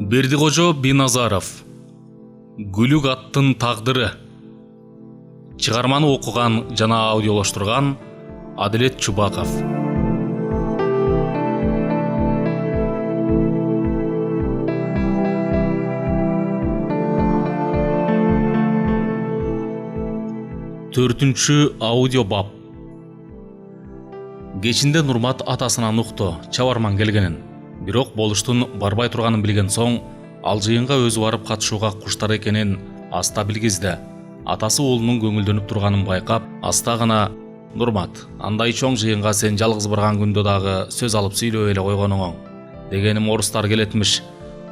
Бердиқожо Биназаров «Гүлүк аттын тагдыры» чыгарманы окуган жана аудиолоштурган Адилет Чубаков. Төртүнчү аудио бап. Кечинде Нурмат атасынан укту чабарман келгенин, бирок болуштун барбай турганын билген соң, ал жыйынга өзү барып катышууга куштар экенин аста билгизди. Атасы уулунун көңүлдөнүп турганын байкап, аста гана «Нурмат, андай чоң жыйынга сен жалгыз барган күндө дагы сөз алып сүйлөп эле койгонуң оң. Дегеним орустар келетмиш.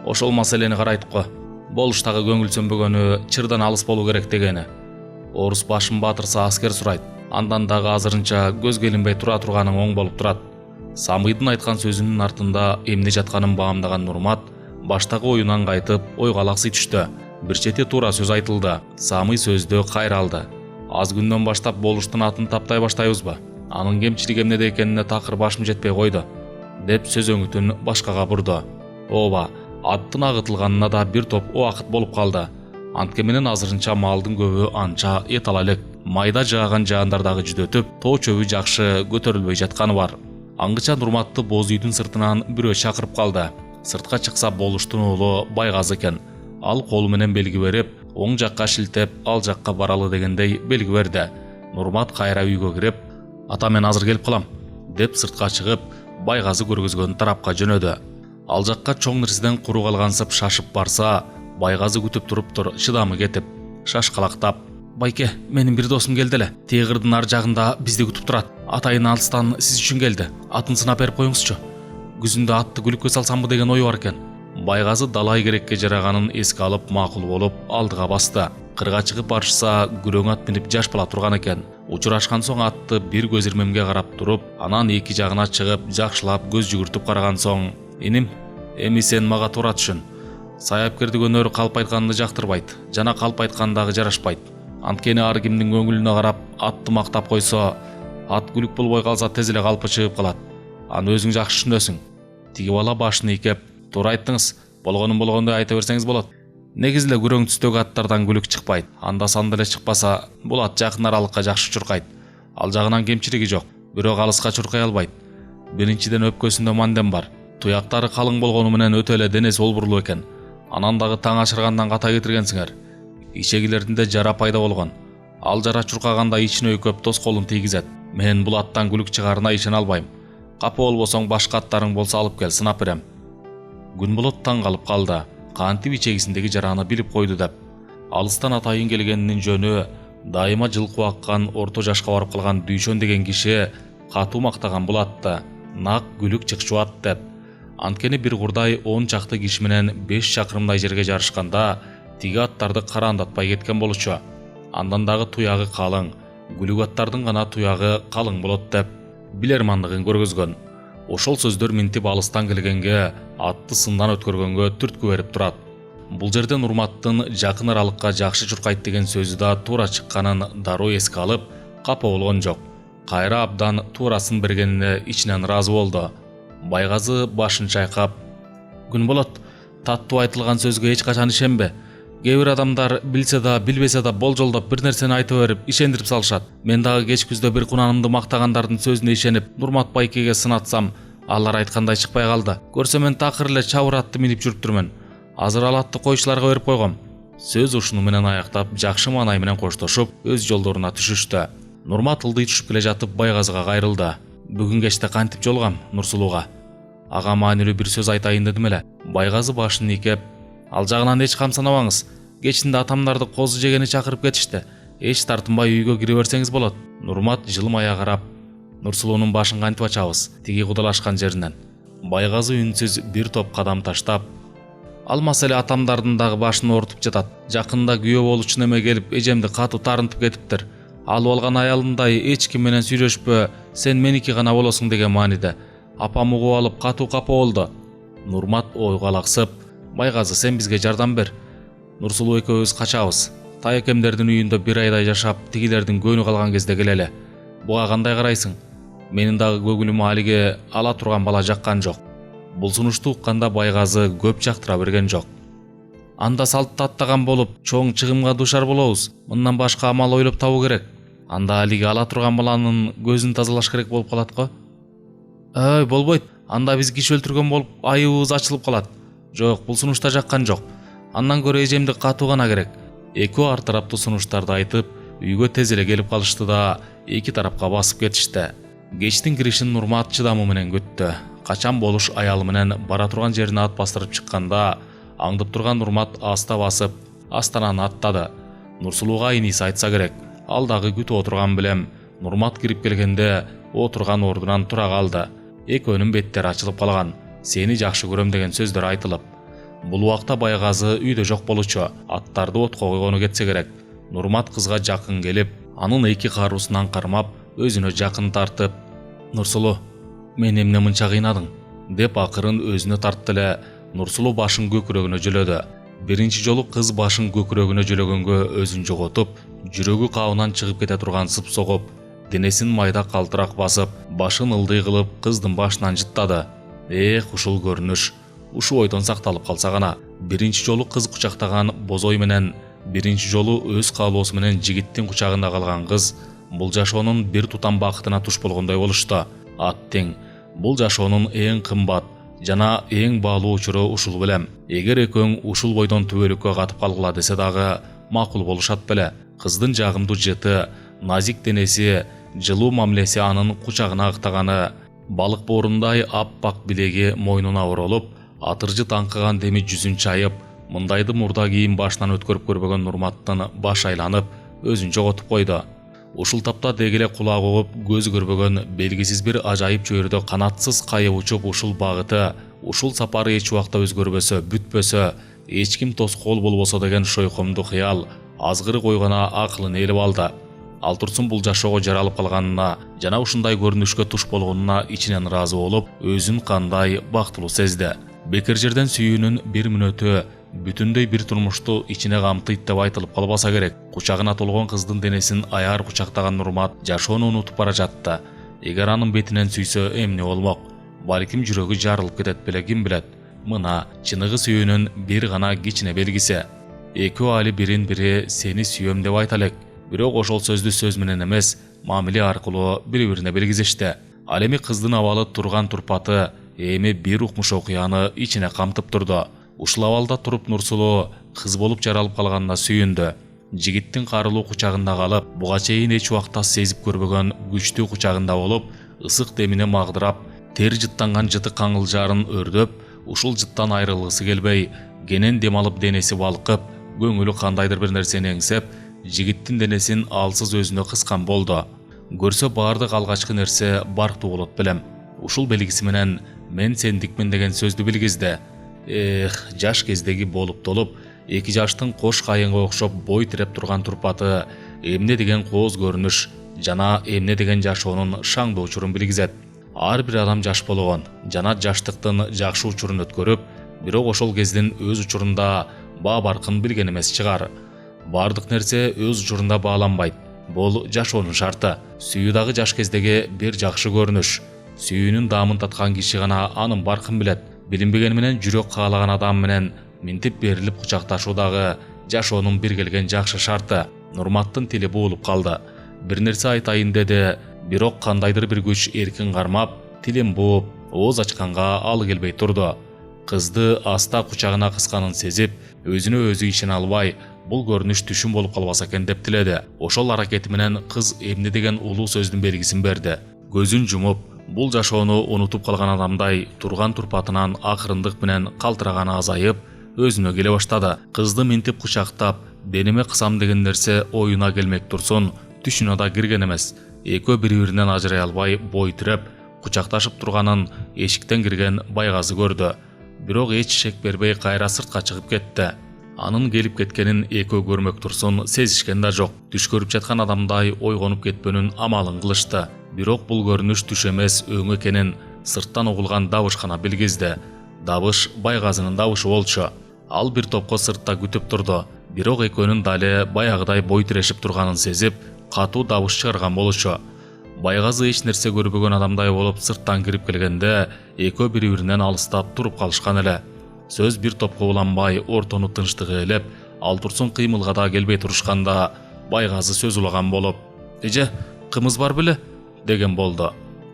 Ошол маселени карайт го. Болуштагы көңүл сөнбөгөнү чырдан алыс болуу керек дегени. Орус башын батырса аскер сурайт. Андан дагы азырынча көзгө илинбей тура турганың оң болуп турат». Самыйдын айткан сөзүнүн артында эмне жатканын баамдаган Нурмат баштагы оюнан кайтып, ойго алаксый түштү. Бир чети туура сөз айтылды. Самый сөздү кайра алды. Аз күндөн баштап болуштун атын таптай баштайбызбы? Анын кемчилиги эмнеде экенине такыр башым жетпей койду, деп сөз өңүтүн башкага бурду. Ооба, аттын агытылганына да бир топ убакыт болуп калды. Антке менен азырынча малдын көбү анча эт ала элек. Майда жааган жаандардагы жүдөтүп, тоо чөбү жакшы көтөрүлбөй жатканы бар. Аңгыча Нурматты боз үйдүн сыртынан бирөө чакырып калды. Сыртка чыкса болуштун уулу Байгазы экен. Ал колу менен белги берип, оң жакка шилтеп, ал жакка баралы дегендей белги берди. Нурмат кайра үйгө кирип, «Ата, мен азыр келип калам», деп сыртка чыгып, Байгазы көргөзгөн тарапка жөнөдү. Ал жакка чоң нерседен куру калгансып шашып барса, Байгазы күтүп туруптур, чыдамы кетип, шашкалактап: «Байке, менин бир досум келди эле. Тегирдин ар жагында бизди күтүп турат. Атайын алыстан сиз үчүн келди. Атын сынап берип коюңузчу. Күзүндө атты күлүккө салсамбы деген ою бар экен». Байгазы далай керекке жараганын эске алып макул болуп алдыга басты. Кырга чыгып барышса, күрөң ат минип жаш бала турган экен. Учурашкан соң атты бир көз ирмемге карап туруп, анан эки жагына чыгып, жакшылап көз жүгүртүп караган соң: «Иним, эми сен мага туура түшүн. Саяпкерди өнөр калп айтканды жактырбайт, жана калп айткандагы жарашпайт. Анткени ар кимдин көңүлүнө карап атты мактап койсо, ат күлүк болбой калса тез эле калпы чыгып калат. Аны өзүң жакшы түшүнөсүң». Тиги бала башын ийкеп: «Туура айттыңыз. Болгонун болгондой айта берсеңиз болот. Негизи эле күрөң түстөгү аттардан күлүк чыкпайт. Анда санда эле чыкпаса, бул ат жакын аралыкка жакшы чуркайт. Ал жагынан кемчилиги жок, бирок алыска чуркай албайт. Биринчиден өпкөсүндө мандем бар. Туяктары калың болгону менен өтө эле денеси олбурлуу экен. Анан дагы таң ашыргандан ката кетиргенсиңер. Ишегилеринде жара пайда болгон. Ал жара чуркаганда ичине өкөп тоскоолун тийгизет. Мен бул аттан күлүк чыгаарына ишене албайм. Капы болбосоң башка аттарың болсо алып кел, сынап берем». Күнболот таң калып калды. Кантип ичегисиндеги жараны билип койду деп. Алыстан атайын келгенинин жөнү дайыма жылкы аккан орто жашка барып калган Дүйшөн деген киши катуу мактаган бул атты. Нак күлүк чыкчу ат деп. Анткени бир курдай 10 чакты киши менен 5 чакырымдай жерге жарышканда тиги аттарды караандатпай кеткен болчу. Андан дагы туягы калың, күлүк аттардын гана туягы калың болот деп билермандыгын көргөзгөн. Ошол сөздөр минтип алыстан келгенге, атты сындан өткөргөнгө түрткү берип турат. Бул жерде Нурматтын жакын аралыкка жакшы чуркайт деген сөзү да туура чыкканын дароо эске алып, капа болгон жок. Кайра абдан туурасын бергенине ичинен ыраазы болду. Байгазы башын чайкап: «Күнболот, таттуу айтылган сөзгө эч качан ишенбе. Кээ бир адамдар билсе да билбесе да болжолдоп бир нерсени айта берип ишендирип салышат. Мен дагы кеч күздө бир кунанымды мактагандардын сөзүнө ишенип Нурмат байкеге сынатсам, алар айткандай чыкпай калды. Көрсө мен такыр эле чабыр атты минип жүрүптүрмүн. Азыр ал атты койчуларга берип койгом». Сөз ушуну менен аяктап, жакшы маанай менен коштошуп, өз жолдоруна түшүштү. Нурмат ылдый түшүп келе жатып Байгазыга кайрылды. «Бүгүн кечте кантип жолугам Нурсулууга? Ага маанилүү бир сөз айтайын дедим эле». Байгазы башын ийкеп: «Ал жагынан эч камсанабаңыз. Кечинде атамдарды козу жегени чакырып кетишти. Эч тартынбай үйгө кире берсеңиз болот». Нурмат жылмая карап: «Нурсулуунун башын кантип ачабыз, тиги кудалашкан жеринен?» Байгазы үнсүз бир топ кадам таштап: «Ал маселе атамдардын дагы башын оорутуп жатат. Жакында күйөө болуучу неме келип, эжемди катуу таарынтып кетиптир. Алып алган аялындай эч ким менен сүйлөшпө, сен меники гана болосуң деген мааниде. Апам угуп алып катуу капа болду». Нурмат ойго алаксып: «Байгазы, сен бизге жардам бер. Нурсулуу экөөбүз качабыз. Тайэкемдердин үйүндө бир айдай жашап, тигилердин көнү калган кезде келели. Буга кандай карайсың? Менин дагы көгүлүм алиге ала турган бала жаккан жок. Бул сунушту укканда Байгазы көп жактыра берген жок. Анда салтты аттаган болуп, чоң чыгымга душар болобуз. Мындан башка амал ойлоп табуу керек. Анда алиги ала турган баланын көзүн тазалаш керек болуп калат го. Ой, болбойт. Анда биз киши өлтүргөн болуп, айыбыбыз ачылып калат. Жок, бул сунушта жаккан жок. Андан көрө эжемди катуу гана керек. Экөө ар тараптуу сунуштарды айтып, үйгө тез эле келип калышты да, эки тарапка басып кетишти. Кечтин киришин Нурмат чыдамы менен күттү. Качан болуш аялы менен бара турган жерине ат бастырып чыкканда, аңдып турган Нурмат аста басып, астананы аттады. Нурсулууга иниси айтса керек. Ал дагы күтүп отурган билем. Нурмат кирип келгенде, отурган ордунан тура калды. Экөөнүн беттери ачылып калган. Сени жакшы көрөм деген сөздөр айтылып. Бул убакта Байгазы үйдө жок болчу. Аттарды отко койгону кетсе керек. Нурмат кызга жакын келип, анын эки каруусунан кармап, өзүнө жакын тартып, "Нурсулуу, мен эмне мынча кыйнадың?" деп акырын өзүнө тартты эле. Нурсулуу башын көкүрөгүнө жөлөдү. Биринчи жолу кыз башын көкүрөгүнө жөлөгөнгө өзүн жоготуп, жүрөгү кабынан чыгып кете турган сып согуп, денесин майда калтырак басып, башын ылдый кылып кыздын башынан жыттады. Ушул көрүнүш ушу ойдон сакталып калса гана. Биринчи жолу кыз кучактаган бозой менен, биринчи жолу өз каалоосу менен жигиттин кучагында калган кыз бул жашоонун бир тутам бакытына туш болгондой болушту. Аттең, бул жашоонун эң кымбат жана эң баалуу учуру ушул белем. Эгер экөөң ушул бойдон түбөлүккө катып калгыла десе дагы макул болушат беле. Кыздын жагымдуу жыты, назик денеси, жылуу мамилеси анын кучагына ыктаганы, балык боорундай аппак билеги мойнуна оролуп, атыржы таңкыган деми жүзүн чайып, мындайды мурда кийин башынан өткөрүп көрбөгөн Нурматтын баш айланып, өзүн жоготуп койду. Ушул тапта дегеле кулак угуп, көзү көрбөгөн белгисиз бир ажайып чөйрөдө канатсыз кайып учуп ушул багыты, ушул сапары эч убакта өзгөрбөсө, бүтпөсө, эч ким тоскоол болбосо деген шойкомдуу кыял азгырык ойгона акылын ээлеп алды. Ал турсун бул жашоого жаралып калганына жана ушундай көрүнүшкө туш болгонуна ичинен ыраазы болуп, өзүн кандай бактылуу сезди. Бекер жерден сүйүүнүн бир мүнөтү бүтүндөй бир турмушту ичине камтыйт деп айтылып калбаса керек. Кучагына толгон кыздын денесин аяр кучактаган Нурмат жашоону унутуп бара жатты. Эгер анын бетинен сүйсө эмне болмок? Балким жүрөгү жарылып кетет беле, ким билет. Мына чыныгы сүйүүнүн бир гана кичине белгиси. Экөө али бирин-бири сени сүйөм деп айта элек. Бирок ошол сөздү сөз менен эмес, мамиле аркылуу бири-бирине белгизишти. Ал эми кыздын абалы турган турпаты эми бир укмуш окуяны ичине камтып турду. Ушул абалда туруп Нурсулуу кыз болуп жаралып калганына сүйүндү. Жигиттин карылуу кучагында калып, буга чейин эч убакта сезип көрбөгөн күчтүү кучагында болуп, ысык демине магдырап, тер жыттанган жыты каңылжарын өрдөп, ушул жыттан айрылгысы келбей, кенен дем алып денеси балкып, көңүлү кандайдыр бир нерсени эңсеп, жигиттин денесин алсыз өзүнө кыскан болду. Көрсө баардык алгачкы нерсе барктуу болот белем. Ушул белгиси менен мен сендикмин деген сөздү билгизди. Жаш кездеги болуп толуп, эки жаштын кош кайынга окшоп бой тиреп турган турпаты эмне деген кооз көрүнүш жана эмне деген жашоонун шаңдуу учурун билгизет. Ар бир адам жаш болгон жана жаштыктын жакшы учурун өткөрүп, бирок ошол кездин өз учурунда баа баркын билген эмес чыгар. Бардык нерсе өз учурунда бааланбайт. Бул жашоонун шарты. Сүйүү дагы жаш кездеги бир жакшы көрүнүш. Сүйүүнүн даамын таткан киши гана анын баркын билет. Билинбеген менен жүрөк каалаган адам менен минтип берилип кучакташуу дагы жашоонун бир келген жакшы шарты. Нурматтын тили буулуп калды. Бир нерсе айтайын деди, бирок кандайдыр бир күч эркин кармап, тилин бууп, ооз ачканга алы келбей турду. Кызды аста кучагына кысканын сезип, өзүнө өзү ишене албай, бул көрүнүш түшүм болуп калбаса экен деп тиледи. Ошол аракети менен кыз эмне деген улуу сөздүн белгисин берди. Көзүн жумуп, бул жашоону унутуп калган адамдай турган турпатынан акырындык менен калтыраганы азайып, өзүнө келе баштады. Кызды минтип кучактап, денеме кысам деген нерсе оюна келмек турсун, түшүнө да кирген эмес. Экөө бири-биринен ажырай албай бой тиреп, кучакташып турганын эшиктен кирген Байгазы көрдү. Бирок эч шек бербей кайра сыртка чыгып кетти. Анын келип кеткенин экөө көрмөк турсун сезишкен да жок. Түш көрүп жаткан адамдай ойгонуп кетпөнүн амалын кылышты. Бирок бул көрүнүш түш эмес, өң экенин сырттан угулган добуш гана билгизди. Добуш Байгазынын добушу болчу. Ал бир топко сыртта күтүп турду. Бирок экөөнүн дали баягыдай бой тирешип турганын сезип, катуу добуш чыгарган болчу. Байгазы эч нерсе көрбөгөн адамдай болуп сырттан кирип келгенде экөө бири-биринен алыстап туруп калышкан эле. Сөз бир топко уланбай ортону тынчтык ээлеп, ал турсун кыймылга да келбей турушканда Байгазы сөз улаган болуп: "Эже, кымыз бар беле?" деген болду.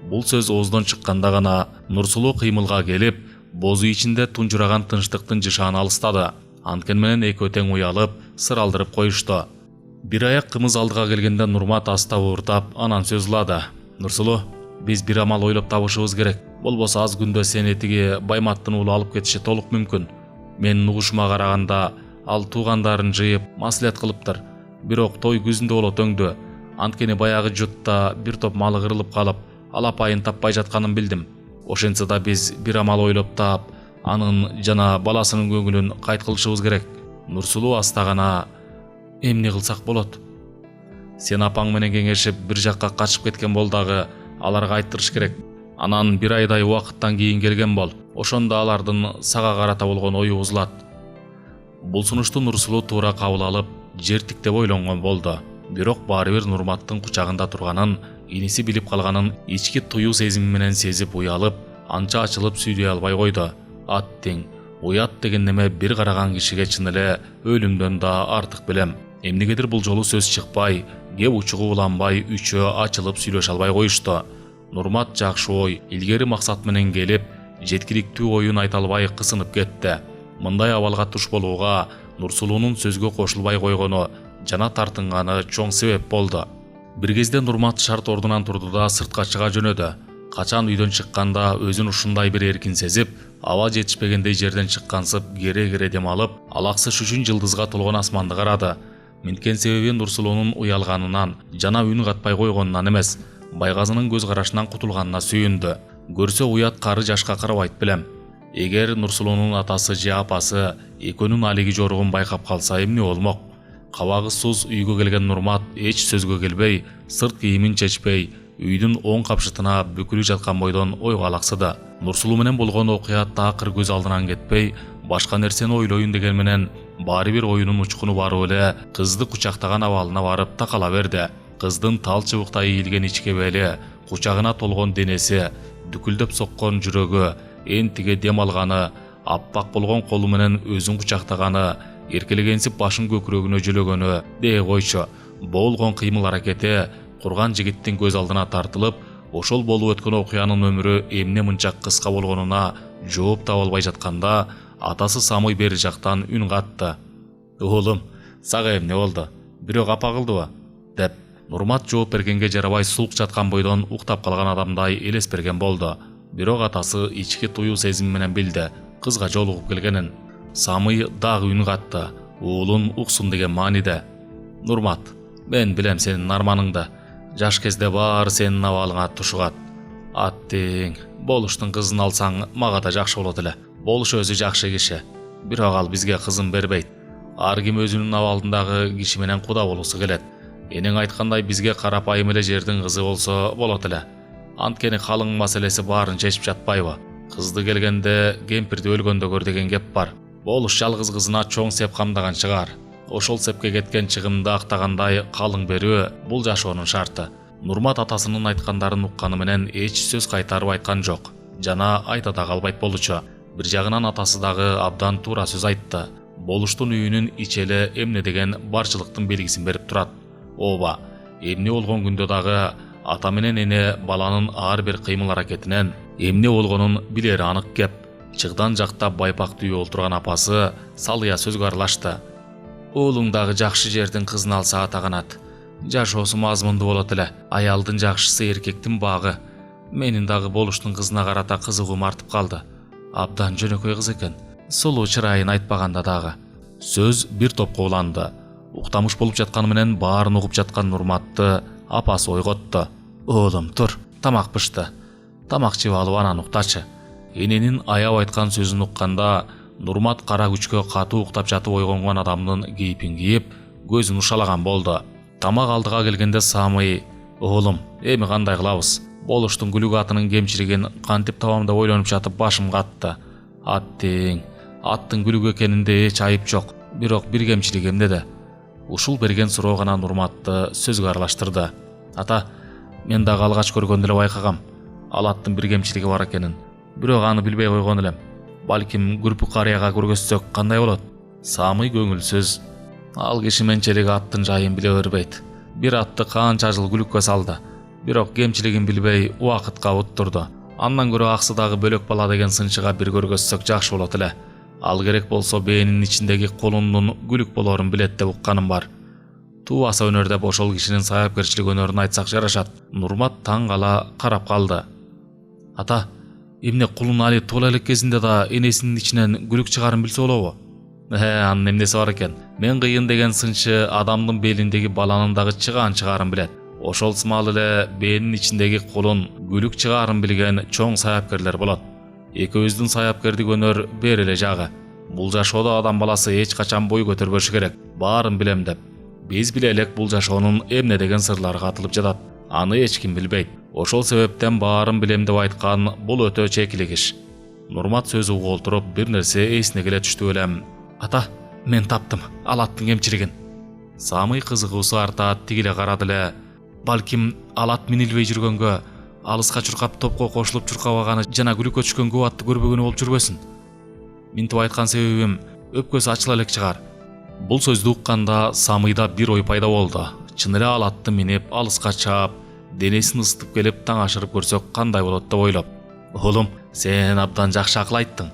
Бул сөз ооздон чыкканда гана Нурсулуу кыймылга келип, бозу ичинде тунжураган тынчтыктын жышааны алыстады. Анткени менен экөө тең уялып, сыр алдырып коюшту. Бир аяк кымыз алдыга келгенде Нурмат аста ууртап, анан сөз улады: "Нурсулуу, биз бир амал ойлоп табышыбыз керек. Болбосо аз күндө сени тиги Байматтын уулу алып кетиши толук мүмкүн. Менин угушума караганда, ал туугандарын жыйып, маслихат кылыптыр. Бирок той күзүндө болот өңдө. Анткени баягы жутта бир топ малы кырылып калып, алапайын таппай жатканын билдим. Ошентсе да биз бир амал ойлоп таап, анын жана баласынын көңүлүн кайт кылышыбыз керек." Нурсулуу аста гана: "Эмне кылсак болот? Сен апаң менен кеңешип бир жакка качып кеткен бол дагы, аларга айттырыш керек. Анан бир айдай убакыттан кийин келген бол, ошондо алардын сага карата болгон ою бузулат." Бул сунушту Нурсулуу туура кабыл алып, жертиктеп ойлонгон болду. Бирок баары бир Нурматтын кучагында турганын, иниси билип калганын ички туюу сезими менен сезип уялып, анча ачылып сүйлөй албай койду. Аттиң, уят деген неме бир караган кишиге чын эле өлүмдөн да артык билем. Эмнегедир бул жолу сөз чыкпай, кеп учугу уланбай үчөө ачылып сүйлөшө албай коюшту. Нурмат жакшы ой, илгери максат менен келип, жеткиликтүү оюн айта албай кысынып кетти. Мындай абалга туш болууга Нурсулуунун сөзгө кошулбай койгону, жана тартынганы чоң себеп болду. Бир кезде Нурмат шарт ордунан турду да сыртка чыга жөнөдү. Качан үйдөн чыкканда өзүн ушундай бир эркин сезип, аба жетишпегендей жерден чыккансып кере дем алып, алаксы шүшүн жылдызга толгон асманды карады. Минткен себеби Нурсулуунун уялганынан, жана үн катпай койгонунан эмес, Байгазынын көз карашынан кутулганына сүйүндү. Көрсө уят кары жашка карабайт белем. Эгер Нурсулуунун атасы же апасы экөөнүн алиги жоругун байкап калса эмне болмок? Кабагы суз үйгө келген Нурмат эч сөзгө келбей, сырт кийимин чечпей, үйдүн оң капшытына бүкүлү жаткан бойдон ойго алаксыды. Нурсулуу менен болгон окуя такыр көз алдынан кетпей, башка нерсени ойлоюн деген менен баары бир оюнун учкуну барып эле кызды кучактаган абалына барып такала берди. Кыздын тал чыбыктай ийилген ичке бели, кучагына толгон денеси, дүкүлдөп соккон жүрөгү, энтиге дем алганы, аппак болгон колу менен өзүн кучактаганы, эркелегенсип башын көкүрөгүнө жөлөгөнү дее койчу. Болгон кыймыл аракети курган жигиттин көз алдына тартылып, ошол болуп өткөн окуянын өмүрү эмне мынча кыска болгонуна жооп таба албай жатканда, атасы Самый бери жактан үн катты: "Уулум, сага эмне болду? Бирок апа кылдыбы?" деп. Нурмат жооп бергенге жарабай сулк жаткан бойдон уктап калган адамдай элес берген болду. Бирок атасы ички туюу сезими менен билди кызга жолугуп келгенин. Самый дагы үн катты, уулун уксун деген мааниде: "Нурмат, мен билем сенин арманыңды. Жаш кезде баары сенин абалыңа тушугат. Аттиң, болуштун кызын алсаң мага да жакшы болот эле. Болуш өзү жакшы киши. Бирок ал бизге кызын бербейт. Ар ким өзүнүн абалындагы киши менен куда болусу келет. Энең айткандай бизге карапайым эле жердин кызы болсо болот эле. Анткени калың маселеси баарын чечип жатпайбы? Кызды келгенде кемпирди өлгөндө көр деген кеп бар. Болуш жалгыз кызына чоң сеп камдаган чыгар. Ошол сепке кеткен чыгымды актагандай калың берүү бул жашоонун шарты." Нурмат атасынын айткандарын укканы менен эч сөз кайтарып айткан жок, жана айта да калбайт болчу. Бир жагынан атасы дагы абдан туура сөз айтты. Болуштун үйүнүн ичеле эмне деген барчылыктын белгисин берип турат. Ооба, эмне болгон күндө дагы ата менен эне баланын ар бир кыймыл аракетинен эмне болгонун билери анык кеп. Чыгдан жактап байпак үйү олтурган апасы салыя сөзгө аралашты: "Уулуң дагы жакшы жердин кызын алса атаганат. Жашоосу мазмундуу болот эле. Аялдын жакшысы эркектин багы. Менин дагы болуштун кызына карата кызыгуум артып калды. Абдан жөнөкөй кыз экен. Сулуу чырайын айтпаганда дагы." Сөз бир топко уланды. Уктамыш болуп жатканы менен баарын угуп жаткан Нурматты апасы ойготту: "Уулум, тур, тамак пышты. Тамак жеп алып анан уктачы." Эненин аяп айткан сөзүн укканда Нурмат кара күчкө катуу уктап жатып ойгонгон адамдын кейпин кийип, көзүн ушалаган болду. Тамак алдыга келгенде Самый: "Уулум, эми кандай кылабыз? Болуштун күлүк атынын кемчилигин кантип табам деп ойлонуп жатып башым катты. Аттиң, аттын күлүк экенинде эч айып жок. Бирок бир кемчилиги эмнеде?" Ушул берген суроо гана Нурматты сөзгө аралаштырды. "Ата, Мен дагы алгач көргөндө эле байкагам. Алаттын бир кемчилиги бар экенин. Бирок аны билбей койгон элем. Балким күрпүк карыяга көргөзсөк кандай болот? Самый көңүлсүз. Ал киши менчелик аттын жайын биле бербейт. Бир атты канча жыл күлүккө салды. Бирок кемчилигин билбей убакытка уттурду. Андан көрө аксыдагы бөлөк бала деген сынчыга бир көргөзсөк жакшы болот эле. Ал керек болсо бээнин ичиндеги колундун күлүк болорун билет деп укканым бар. Туубаса өнөр деп ошол кишинин саяпкерчилик өнөрүн айтсак жарашат. Нурмат таң кала карап калды. Ата, эмне кулун Али туула элек кезинде да энесинин ичинен күлүк чыгарын билсе болобу? Анын эмнеси бар экен? Мен кыйын деген сынчы адамдын белиндеги баланын дагы чыгарын билет. Ошол сымал эле бээнин ичиндеги кулун күлүк чыгарын билген чоң саяпкерлер болот. Экөөбүздүн саяпкердик өнөр бер эле жагы. Бул жашоодо адам баласы эч качан бой көтөрбөшү керек. Баарын билем деп. Биз биле элек бул жашоонун эмне деген сырлары катылып жатат. Аны эч ким билбейт. Ошол себептен баарын билем деп айткан бул өтө чекилик иш. Нурмат сөзү уголтуруп бир нерсе эсине келе түштү элем. Ата, мен таптым Алаттын кемчилигин. Самый кызыгуусу арта тигиле карады эле. Балким Алат минилбей жүргөнгө, алыска чуркап топко кошулуп чуркабаганы жана күлүккө түшкөнгө атты көрбөгөнү болуп жүрбөсүн. Минтип айткан себебим өпкөсү ачыла элек чыгар. Бул сөздү укканда Самыйда бир ой пайда болду. Чын эле Алатты минип алыска чаап, денесин ысытып келип таң ашырып көрсөк кандай болот деп ойлоп. Оğlum, сен абдан жакшы акыл айттың.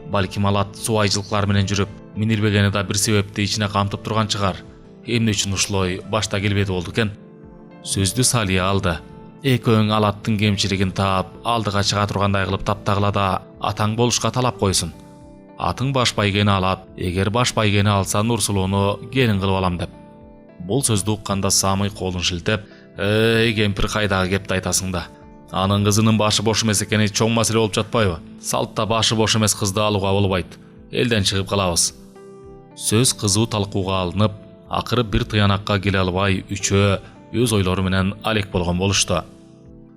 Балким Алат суу айжылыклар менен жүрүп, минилбегени да бир себепти ичине камтып турган чыгар. Эмне үчүн ушул ой башта келбеди болду экен? Сөздү Салия алды. Экөөң Алаттын кемчилигин таап, алдыга чыга тургандай кылып таптагыла да атаң болушка талап койсун. Атың баш байгени алат, эгер баш байгени алса Нурсулууну келин кылып алам деп. Бул сөздү укканда Самый колун шилтеп, кемпир кайдагы кепти айтасың да. Анын кызынын башы бош эмес экени чоң маселе болуп жатпайбы? Салтта башы бош эмес кызды алууга болбойт. Элден чыгып калабыз. Сөз кызуу талкууга алынып, акыры бир тыянакка келе албай үчөө өз ойлору менен алек болгон болушту.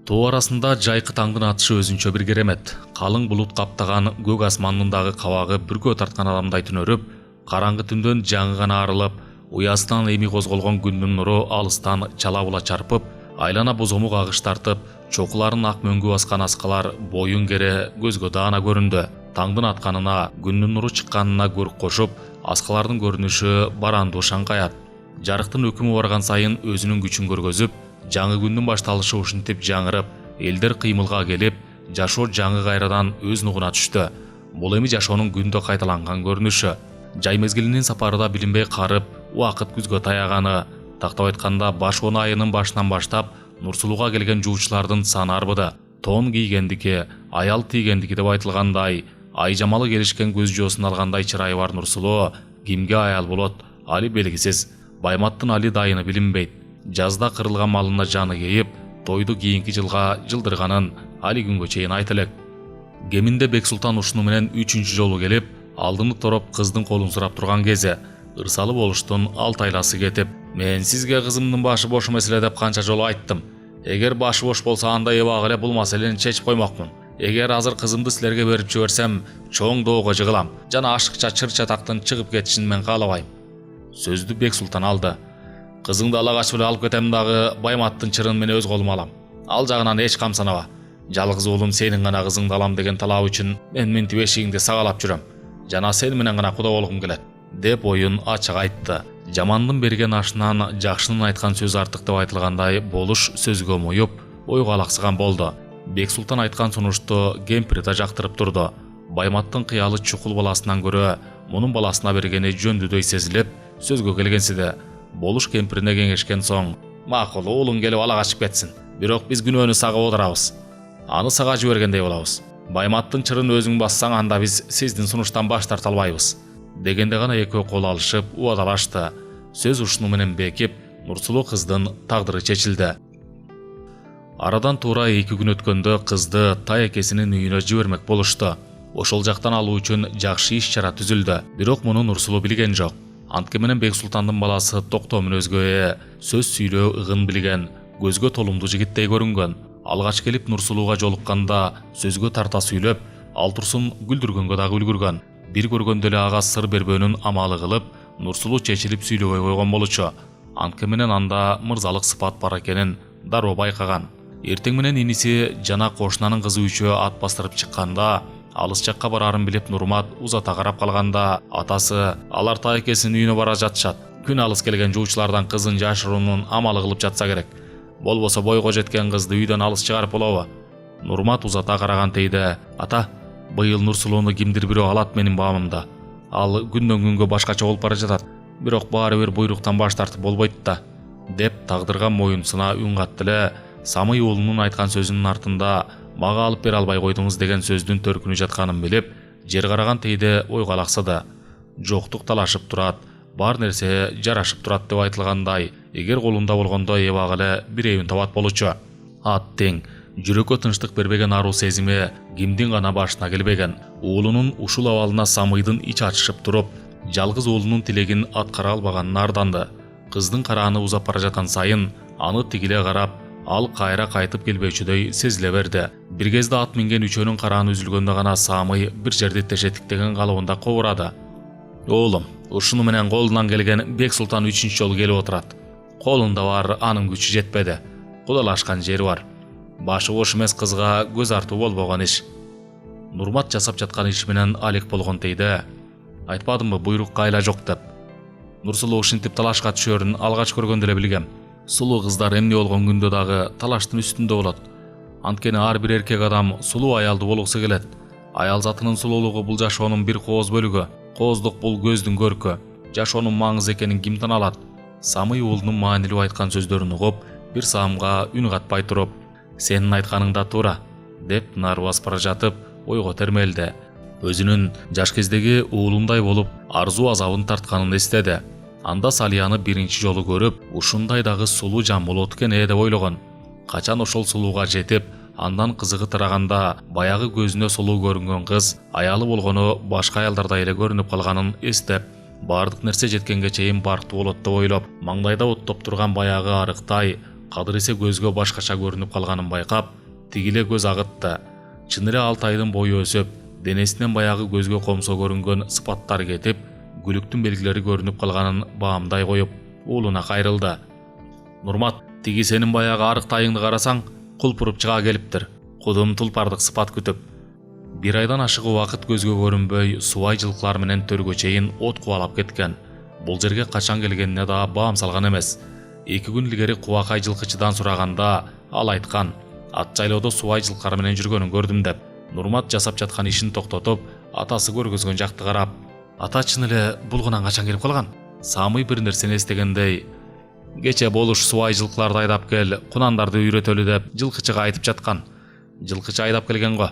Тоо арасында жайкы таңдын атышы өзүнчө бир керемет. Калың булут каптаган көк асмандын дагы кабагы бүркөө тарткан адамдай түнөрүп, караңгы түндөн жаңы гана арылып, уясынан эми козголгон күндүн нуру алыстан чала була чарпып, айлана бозомук агыш тартып, чокуларын ак мөңгү баскан аскалар боюн кере көзгө даана көрүндү. Таңдын атканына, күндүн нуру чыкканына көрк кошуп, аскалардын көрүнүшү барандуу шаңкаят. Жарыктын өкүмү барган сайын өзүнүн күчүн көргөзүп, жаңы күндүн башталышы ушинтип жаңырып, элдер кыймылга келип, жашоо жаңы кайрадан өз нугуна түштү. Бул эми жашоонун күндө кайталанган көрүнүшү. Жай мезгилинин сапарыда билинбей карып, убакыт күзгө таяганы, тактап айтканда башоон айынын башынан баштап Нурсулууга келген жуучулардын саны арбыды. Тон кийгендики, аял тийгендики деп айтылгандай, ай жамалы келишкен көз жоосун алгандай чырайы бар Нурсулуу кимге аял болот, али белгисиз. Байматтын али дайыны билинбейт. Жазда кырылган малына жаны кейип, тойду кийинки жылга жылдырганын али күнгө чейин айта элек. Кеминде Бексултан ушуну менен 3-чү жолу келип, алдыны тороп кыздын колун сурап турган кези, ырсалы болуштун 6 айласы кетип, мен сизге кызымдын башы бош эмес эле деп канча жолу айттым. Эгер башы бош болсо анда эбак эле бул маселени чечип коймокмун. Эгер азыр кызымды силерге берип жиберсем, чоң доого жыгылам. Жана ашыкча чыр-чатактын чыгып кетишин мен каалабайм. Сөздү Бексултан алды. Кызыңды алагач эле алып кетем дагы Байматтын чырын мен өз колума алам. Ал жагынан эч кам санаба. Жалгыз уулум сенин гана кызыңды алам деген талап үчүн мен минтип эшигиңди сагалап жүрөм. Жана сен менен гана куда болгум келет, деп оюн ачык айтты. Жамандын берген ашынан жакшынын айткан сөзү артык деп айтылгандай, болуш сөзгө моюп, ойго алаксыган болду. Бексултан айткан сунушту кемпири да жактырып турду. Байматтын кыялы чукул баласынан көрө мунун баласына бергени жөндүдөй сезилип, сөзгө келгенсиде болуш кемпирине кеңешкен соң, макул уулуң келип ала качып кетсин. Бирок биз күнөөнү сагып отурабыз. Аны сага жибергендей болобуз. Байматтын чырын өзүң бассаң, анда биз сиздин сунуштан баш тарта албайбыз. Дегенде гана экөө кол алышып, убадалашты. Сөз ушуну менен бекип, Нурсулуу кыздын тагдыры чечилди. Арадан туура 2 күн өткөндө кызды таякесинин үйүнө жибермек болушту. Ошол жактан алуу үчүн жакшы иш-чара түзүлдү. Бирок муну Нурсулуу билген жок. Антке менен Бексултандын баласы токтоо мүнөзгө сөз сүйлөө ыгын билген, көзгө толумдуу жигиттей көрүнгөн. Алгач келип Нурсулууга жолукканда сөзгө тарта сүйлөп, ал турсун күлдүргөнгө дагы үлгүргөн. Бир көргөндө эле ага сыр бербөөнүн амалы кылып, Нурсулуу чечилип сүйлөбөй койгон болчу. Антке менен анда мырзалык сыпат бар экенин дароо байкаган. Эртең менен иниси жана кошунанын кызы үчөө ат бастырып чыкканда, алыс жакка барарын билип Нурмат узата карап калганда, атасы алар тайкесинин үйүнө бара жатышат. Күн алыс келген жуучулардан кызын жашыруунун амалы кылып жатса керек. Болбосо бойго жеткен кызды үйдөн алыс чыгарып болобу? Нурмат узата караган тейде, ата, быйыл Нурсулууну кимдир бирөө алат менин баамымда. Ал күндөн күнгө башкача болуп бара жатат. Бирок баары бир буйруктан баш тартып болбойт да, деп тагдырга моюн сына үн катты эле. Самый уулунун айткан сөзүнүн артында мага алып бере албай койдуңуз деген сөздүн төркүнү жатканын билип, жер караган тейде ойго алаксады. Жоктук талашып турат, бар нерсе жарашып турат деп айтылгандай, эгер колунда болгондо эбак эле бирөөүн табат болчу. Ат тең, жүрөккө тынчтык бербеген аруу сезими кимдин гана башына келбеген. Уулунун ушул абалына Самыйдын ич ачышып туруп, жалгыз уулунун тилегин аткара албаганын арданды. Кыздын карааны узап бара жаткан сайын аны тигиле карап, ал кайра кайтып келбейчүдөй сезиле берди. Бир кезде ат минген үчөөнүн карааны үзүлгөндө гана Самый бир жерди тешетиктеген калыбында кобурады. Оолум, ушуну менен колунан келген Бек Султан 3-чү жолу келип отурат. Колунда бар, анын күчү жетпеди. Кудалашкан жери бар. Башы бош эмес кызга көз артуу болбогон иш. Нурмат жасап жаткан иши менен алек болгон тейде. Айтпадымбы буйрукка айла жок деп. Нурсулуу ушинтип талашка түшөрүн алгач көргөндө эле билгем. Сулуу кыздар эмне болгон күндө дагы талаштын үстүндө болот. Анткени ар бир эркек адам сулуу аялды болгусу келет. Аял затынын сулуулугу бул жашоонун бир кооз бөлүгү. Кооздук бул көздүн көркү. Жашоонун маңызы экенин ким тана алат? Самый уулунун маанилүү айткан сөздөрүн угуп, бир саамга үн катпай туруп, "Сенин айтканың да туура" деп нарып басып бара жатып, ойго термелди. Өзүнүн жаш кездеги уулундай болуп, арзуу азабын тартканын эстеди. Анда Салияны биринчи жолу көрүп, ушундай дагы сулуу жан болот экен деп ойлогон. Качан ошол сулууга жетип, андан кызыгы тараганда, баягы көзүнө сулуу көрүнгөн кыз аялы болгону башка аялдардай эле көрүнүп калганын эстеп, бардык нерсе жеткенге чейин барктуу болот деп ойлоп, маңдайда оттоп турган баягы арыктай, кадыр эсе көзгө башкача көрүнүп калганын байкап, тигиле көз агытты. Чын эле Алтайдын бою өсүп, денесинен баягы көзгө комсо көрүнгөн сыпаттар кетип, күлүктүн белгилери көрүнүп калганын баамдай коюп, уулуна кайрылды. Нурмат, тиги сенин баягы арыктайыңды карасаң, кулпуруп чыга келиптир. Кудум тулпардык сыпат күтүп. Бир айдан ашык убакыт көзгө көрүнбөй, субай жылкылар менен төргө чейин от кубалап кеткен. Бул жерге качан келгенине да баам салган эмес. 2 күн илгери Кубакай жылкычыдан сураганда, ал айткан, ат жайлоодо субай жылкылар менен жүргөнүн көрдүм деп. Нурмат жасап жаткан ишин токтотуп, атасы көргөзгөн жакты карап, ата чын эле булгунан качан келип калган? Самый бир нерсени эстегендей, кече болуш субай жылкыларды айдап кел, кунандарды үйрөтөлү деп жылкычыга айтып жаткан. Жылкычы айдап келген го.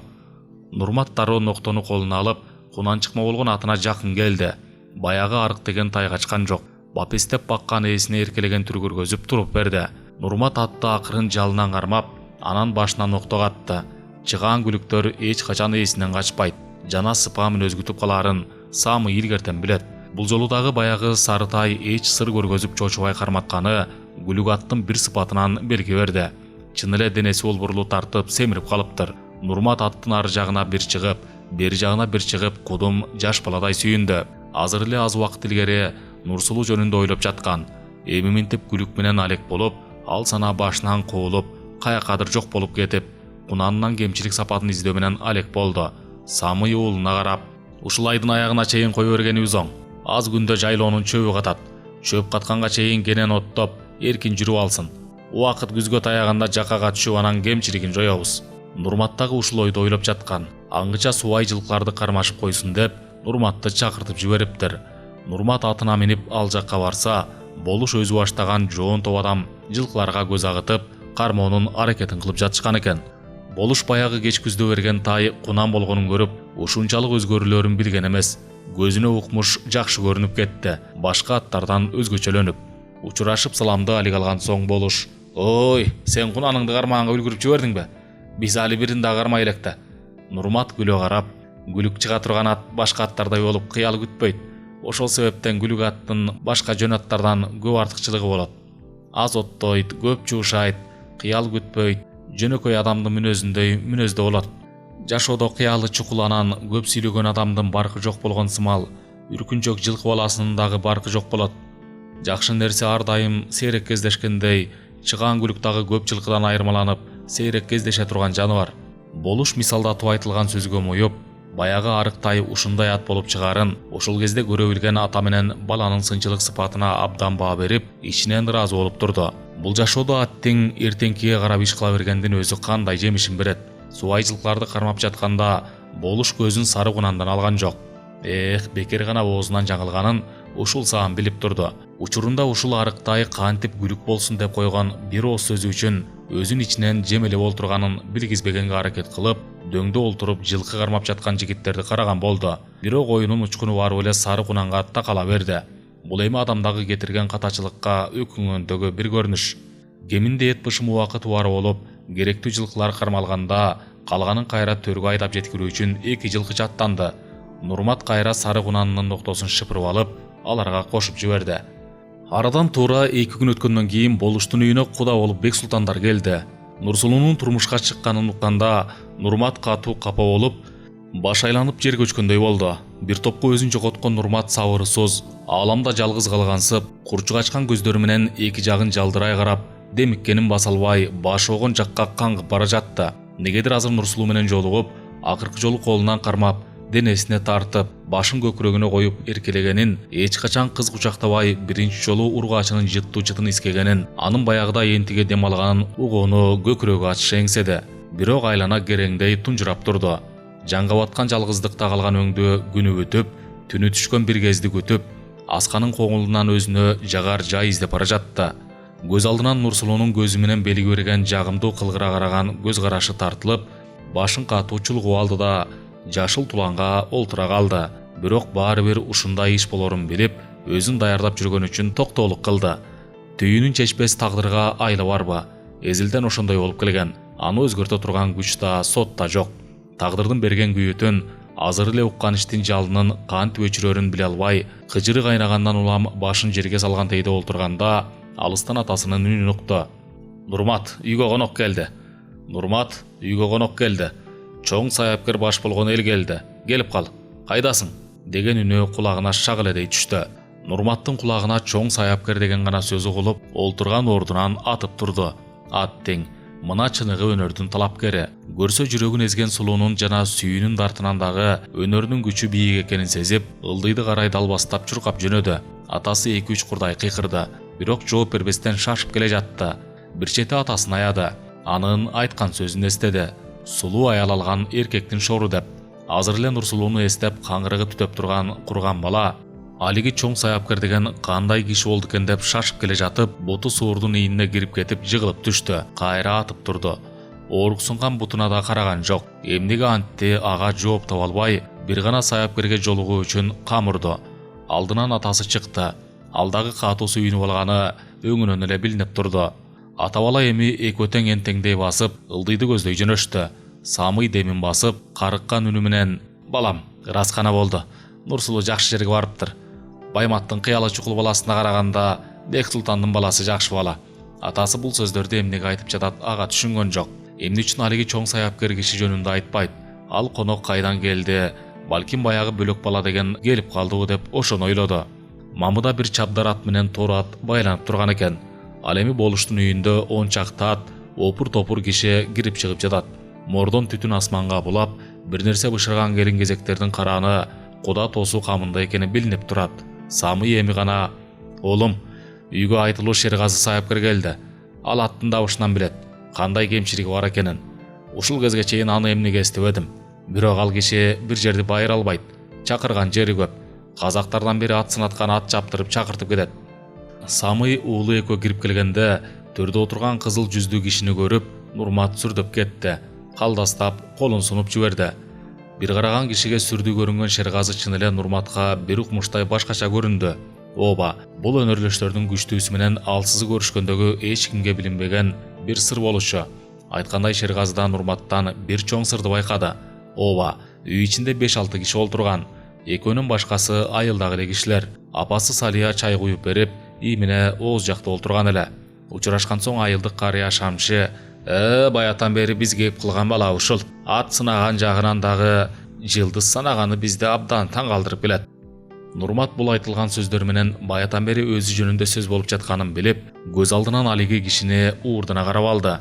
Нурмат дароо ноктону колуна алып, кунан чыкма болгон атына жакын келди. Баягы арык деген тайгачкан жок. Бапестеп баккан ээсине эркелеген түр көргөзүп туруп берди. Нурмат атты акырын жалынан кармап, анан башына нокто катты. Чыгаан күлүктөр эч качан ээсинен качпайт. Жана сыпамын өзгүтүп каларын Самый илгертен билет. Бул жолу дагы баягы сарытай эч сыр көргөзүп чочубай карматканы күлүк аттын бир сыпатынан белги берди. Чын эле денеси олбурлуу тартып семирип калыптыр. Нурмат аттын ары жагына бир чыгып, бери жагына бир чыгып, кудум жаш баладай сүйүндү. Азыр эле аз убакыт илгери Нурсулуу жөнүндө ойлоп жаткан. Эми минтип күлүк менен алек болуп, ал сана башынан куулуп, каякадыр жок болуп кетип, кунанынан кемчилик сапатын издөө менен алек болду. Самый уулуна карап, ушул айдын аягына чейин кое бергенибиз оң. Аз күндө жайлоонун чөбү катат. Чөп катканга чейин кенен оттоп, эркин жүрүп алсын. Убакыт күзгө таяганда жакага түшүп анан кемчилигин жоёбуз. Нурмат дагы ушул ойду ойлоп жаткан. Аңгыча субай жылкыларды кармашып койсун деп, Нурматты чакыртып жибериптир. Нурмат атына минип ал жакка барса, болуш өзү баштаган жоон топ адам жылкыларга көз агытып, кармоонун аракетин кылып жатышкан экен. Болуш баягы кеч күздө берген тай кунан болгонун көрүп, ушунчалык өзгөрүүлөрүн билген эмес. Көзүнө укмуш жакшы көрүнүп кетти, башка аттардан өзгөчөлөнүп. Учурашып саламды алик алган соң болуш, "Ой, сен кунаныңды кармаганга үлгүрүп жибердиңби? Биз али бирин да кармай электе." Нурмат күлө карап, күлүк чыга турган ат башка аттардай болуп кыял күтпөйт. Ошол себептен күлүк аттын башка жөн аттардан көп артыкчылыгы болот. Аз оттойт, көп жуушайт, кыял күтпөйт, жөнөкөй адамдын мүнөзүндөй мүнөздө болот. Жашоодо кыялы чукуланан көп сүйлөгөн адамдын баркы жок болгон сымал, үркүнчөк жылкы баласынын дагы баркы жок болот. Жакшы нерсе ар дайым сейрек кездешкендей, чыгаан күлүк дагы көп жылкыдан айырмаланып, сейрек кездеше турган жаныбар. Болуш мисалдатып айтылган сөзгө моюп, баягы арыктай ушундай ат болуп чыгарын ошол кезде көрө билген ата менен баланын сынчылык сыпатына абдан баа берип, ичинен ыраазы болуп турду. Бул жашоодо аттың эртеңкиге карап иш кыла бергендин өзү кандай жемишин берет. Субайчылыкларды кармап жатканда болуш көзүн сары кунандан алган жок. Бекер гана оозунан жаңылганын ушул саам билип турду. Учурунда ушул арыктай кантип күлүк болсун деп койгон бир ооз сөзү үчүн өзүн ичинен жемелеп олтурганын билгизбегенге аракет кылып, дөңдө олтуруп жылкы кармап жаткан жигиттерди караган болду. Бирок оюнун учкуну барып эле сары кунанга такала берди. Бул эми адамдагы кетирген катачылыкка өкүнгөндөгү бир көрүнүш. Кеминде эт бышым убакыт убары болуп, керектүү жылкылар кармалганда, калганын кайра төргө айдап жеткирүү үчүн 2 жылкычы аттанды. Нурмат кайра сары кунанынын ноктосун шыпырып алып, аларга кошуп жиберди. Арадан туура 2 күн өткөндөн кийин болуштун үйүнө куда болуп Бексултандар келди. Нурсулуунун турмушка чыкканын укканда Нурмат катуу капа болуп, баш айланып жер көчкөндөй болду. Бир топко өзүн жоготкон Нурмат сабырсыз, ааламда жалгыз калгансып, курчук ачкан көздөрү менен эки жагын жалдырай карап, демиккенин баса албай, башы огон жакка каңгып бара жатты. Негедир азыр Нурсулуу менен жолугуп, акыркы жолу колунан кармап, денесине тартып, башын көкүрөгүнө коюп эркелегенин, эч качан кыз кучактабай, биринчи жолу ургаачынын жыттуу чытын искегенин, анын баягыда энтиге дем алганын угууну көкүрөгү ачыша эңседи. Бирок айлана кереңдей тунжурап турду. Жанга баткан жалгыздыкта калган өңдө күнү өтүп, түнү түшкөн бир кезди күтүп, асканын коңулунан өзүнө жагар жай издеп бара жатты. Көз алдынан Нурсулуунун көзү менен белги берген жагымдуу кылгыра караган көз карашы тартылып, башын катуу чулгуп алды да жашыл туланга олтура калды. Бирок баары бир ушундай иш болорун билип, өзүн даярдап жүргөн үчүн токтоолук кылды. Түйүнүн чечпес тагдырга айла барбы? Эзилден ошондой болуп келген. Аны өзгөртө турган күч да, сот да жок. Тагдырдын берген күйөтүн азыр эле уккан иштин жалынын кантип өчүрөрүн биле албай, кыжыры кайнагандан улам башын жерге салган тейде олтурганда, алыстан атасынын үнүн укту. Нурмат үйгө конок келди. Нурмат үйгө конок келди. Чоң саяпкер баш болгон эл келди. Келип кал. Кайдасың? Деген үнү кулагына шак эледей түштү. Нурматтын кулагына чоң саяпкер деген гана сөз угулуп, олтурган ордунан атып турду. Аттең, мына чыныгы өнөрдүн талапкери. Көрсө жүрөгүн эзген сулуунун жана сүйүүнүн дартынан дагы өнөрүнүн күчү бийик экенин сезип, ылдыйды карай далбастап чуркап жөнөдү. Атасы 2-3 курдай кыйкырды. Бирок жооп бербестен шашып келе жатты. Бир чети атасын аяды. Анын айткан сөзүн эстеди. Сулуу аял алган эркектин шору деп. Азыр эле Нурсулууну эстеп каңгырыгы түтөп турган курган бала, алиги чоң саяпкер деген кандай киши болду экен деп шашып келе жатып, буту суурдун ийине кирип кетип жыгылып түштү. Кайра атып турду. Ооруксунган бутуна да караган жок. Эмнеге антти ага жооп таба албай, бир гана саяпкерге жолугуу үчүн камырды. Алдынан атасы чыкты. Алдагы катуу сүйүнүп алганы өңүнөн эле билинип турду. Ата бала эми экөө тең энтеңдей басып, ылдыйды көздөй жөнөштү. Самый демин басып, карыккан үнү менен: "Балам, ырасқана болду. Нурсулуу жакшы жерге барыптыр. Байматтын кыялы чукул баласына караганда Бексултандын баласы жакшы бала." Атасы бул сөздөрдү эмнеге айтып жатат ага түшүнгөн жок. Эмне үчүн алиги чоң саяпкер киши жөнүндө айтпайт? Ал конок кайдан келди? Балким баягы бөлөк бала деген келип калдыбы деп ошону ойлоду. Мамыда бир чабдар ат менен тор ат байланып турган экен. Ал эми болуштун үйүндө 10 чакты ат, опур-топур киши кирип чыгып жатат. Мордон түтүн асманга булап, бир нерсе бышырган келин кезектердин карааны куда тосуу камында экени билинип турат. Самый эми гана: "Оолум, үйгө айтылуу Шергазы саяпкер келди. Ал аттын дабышынан билет кандай кемчилиги бар экенин. Ушул кезге чейин аны эмнеге эстебедим. Бирок ал киши бир жерди байыра албайт. Чакырган жери көп. Казактардан бери ат сынаткан ат чаптырып чакыртып кетет." Самый уулу экөө кирип келгенде, төрдө отурган кызыл жүздүү кишини көрүп, Нурмат сүрдөп кетти. Калдастап, колун сунуп жиберди. Бир караган кишиге сүрдүү көрүнгөн Шергазы чын эле Нурматка бир укмуштай башкача көрүндү. Ооба, бул өнөрлөштөрдүн күчтүүсү менен алсызы көрүшкөндөгү эч кимге билинбеген бир сыр болушу. Айткандай, Шергазыдан Нурматтан бир чоң сырды байкады. Ооба, үй ичинде 5-6 киши олтурган. Экөөнүн башкасы айылдагы эле кишилер. Апасы Салия чай куюп берип, иймине ооз жакта олтурган эле. Учурашкан соң айылдык карыя Шамчы: "Баятан бери бизге кеп кылган бала ушул. Ат сынаган жагынан дагы жылдыз санаганы бизди абдан таң калтырып келет." Нурмат бул айтылган сөздөр менен баятан бери өзү жөнүндө сөз болуп жатканын билип, көз алдынан алиги кишини уурдана карап алды.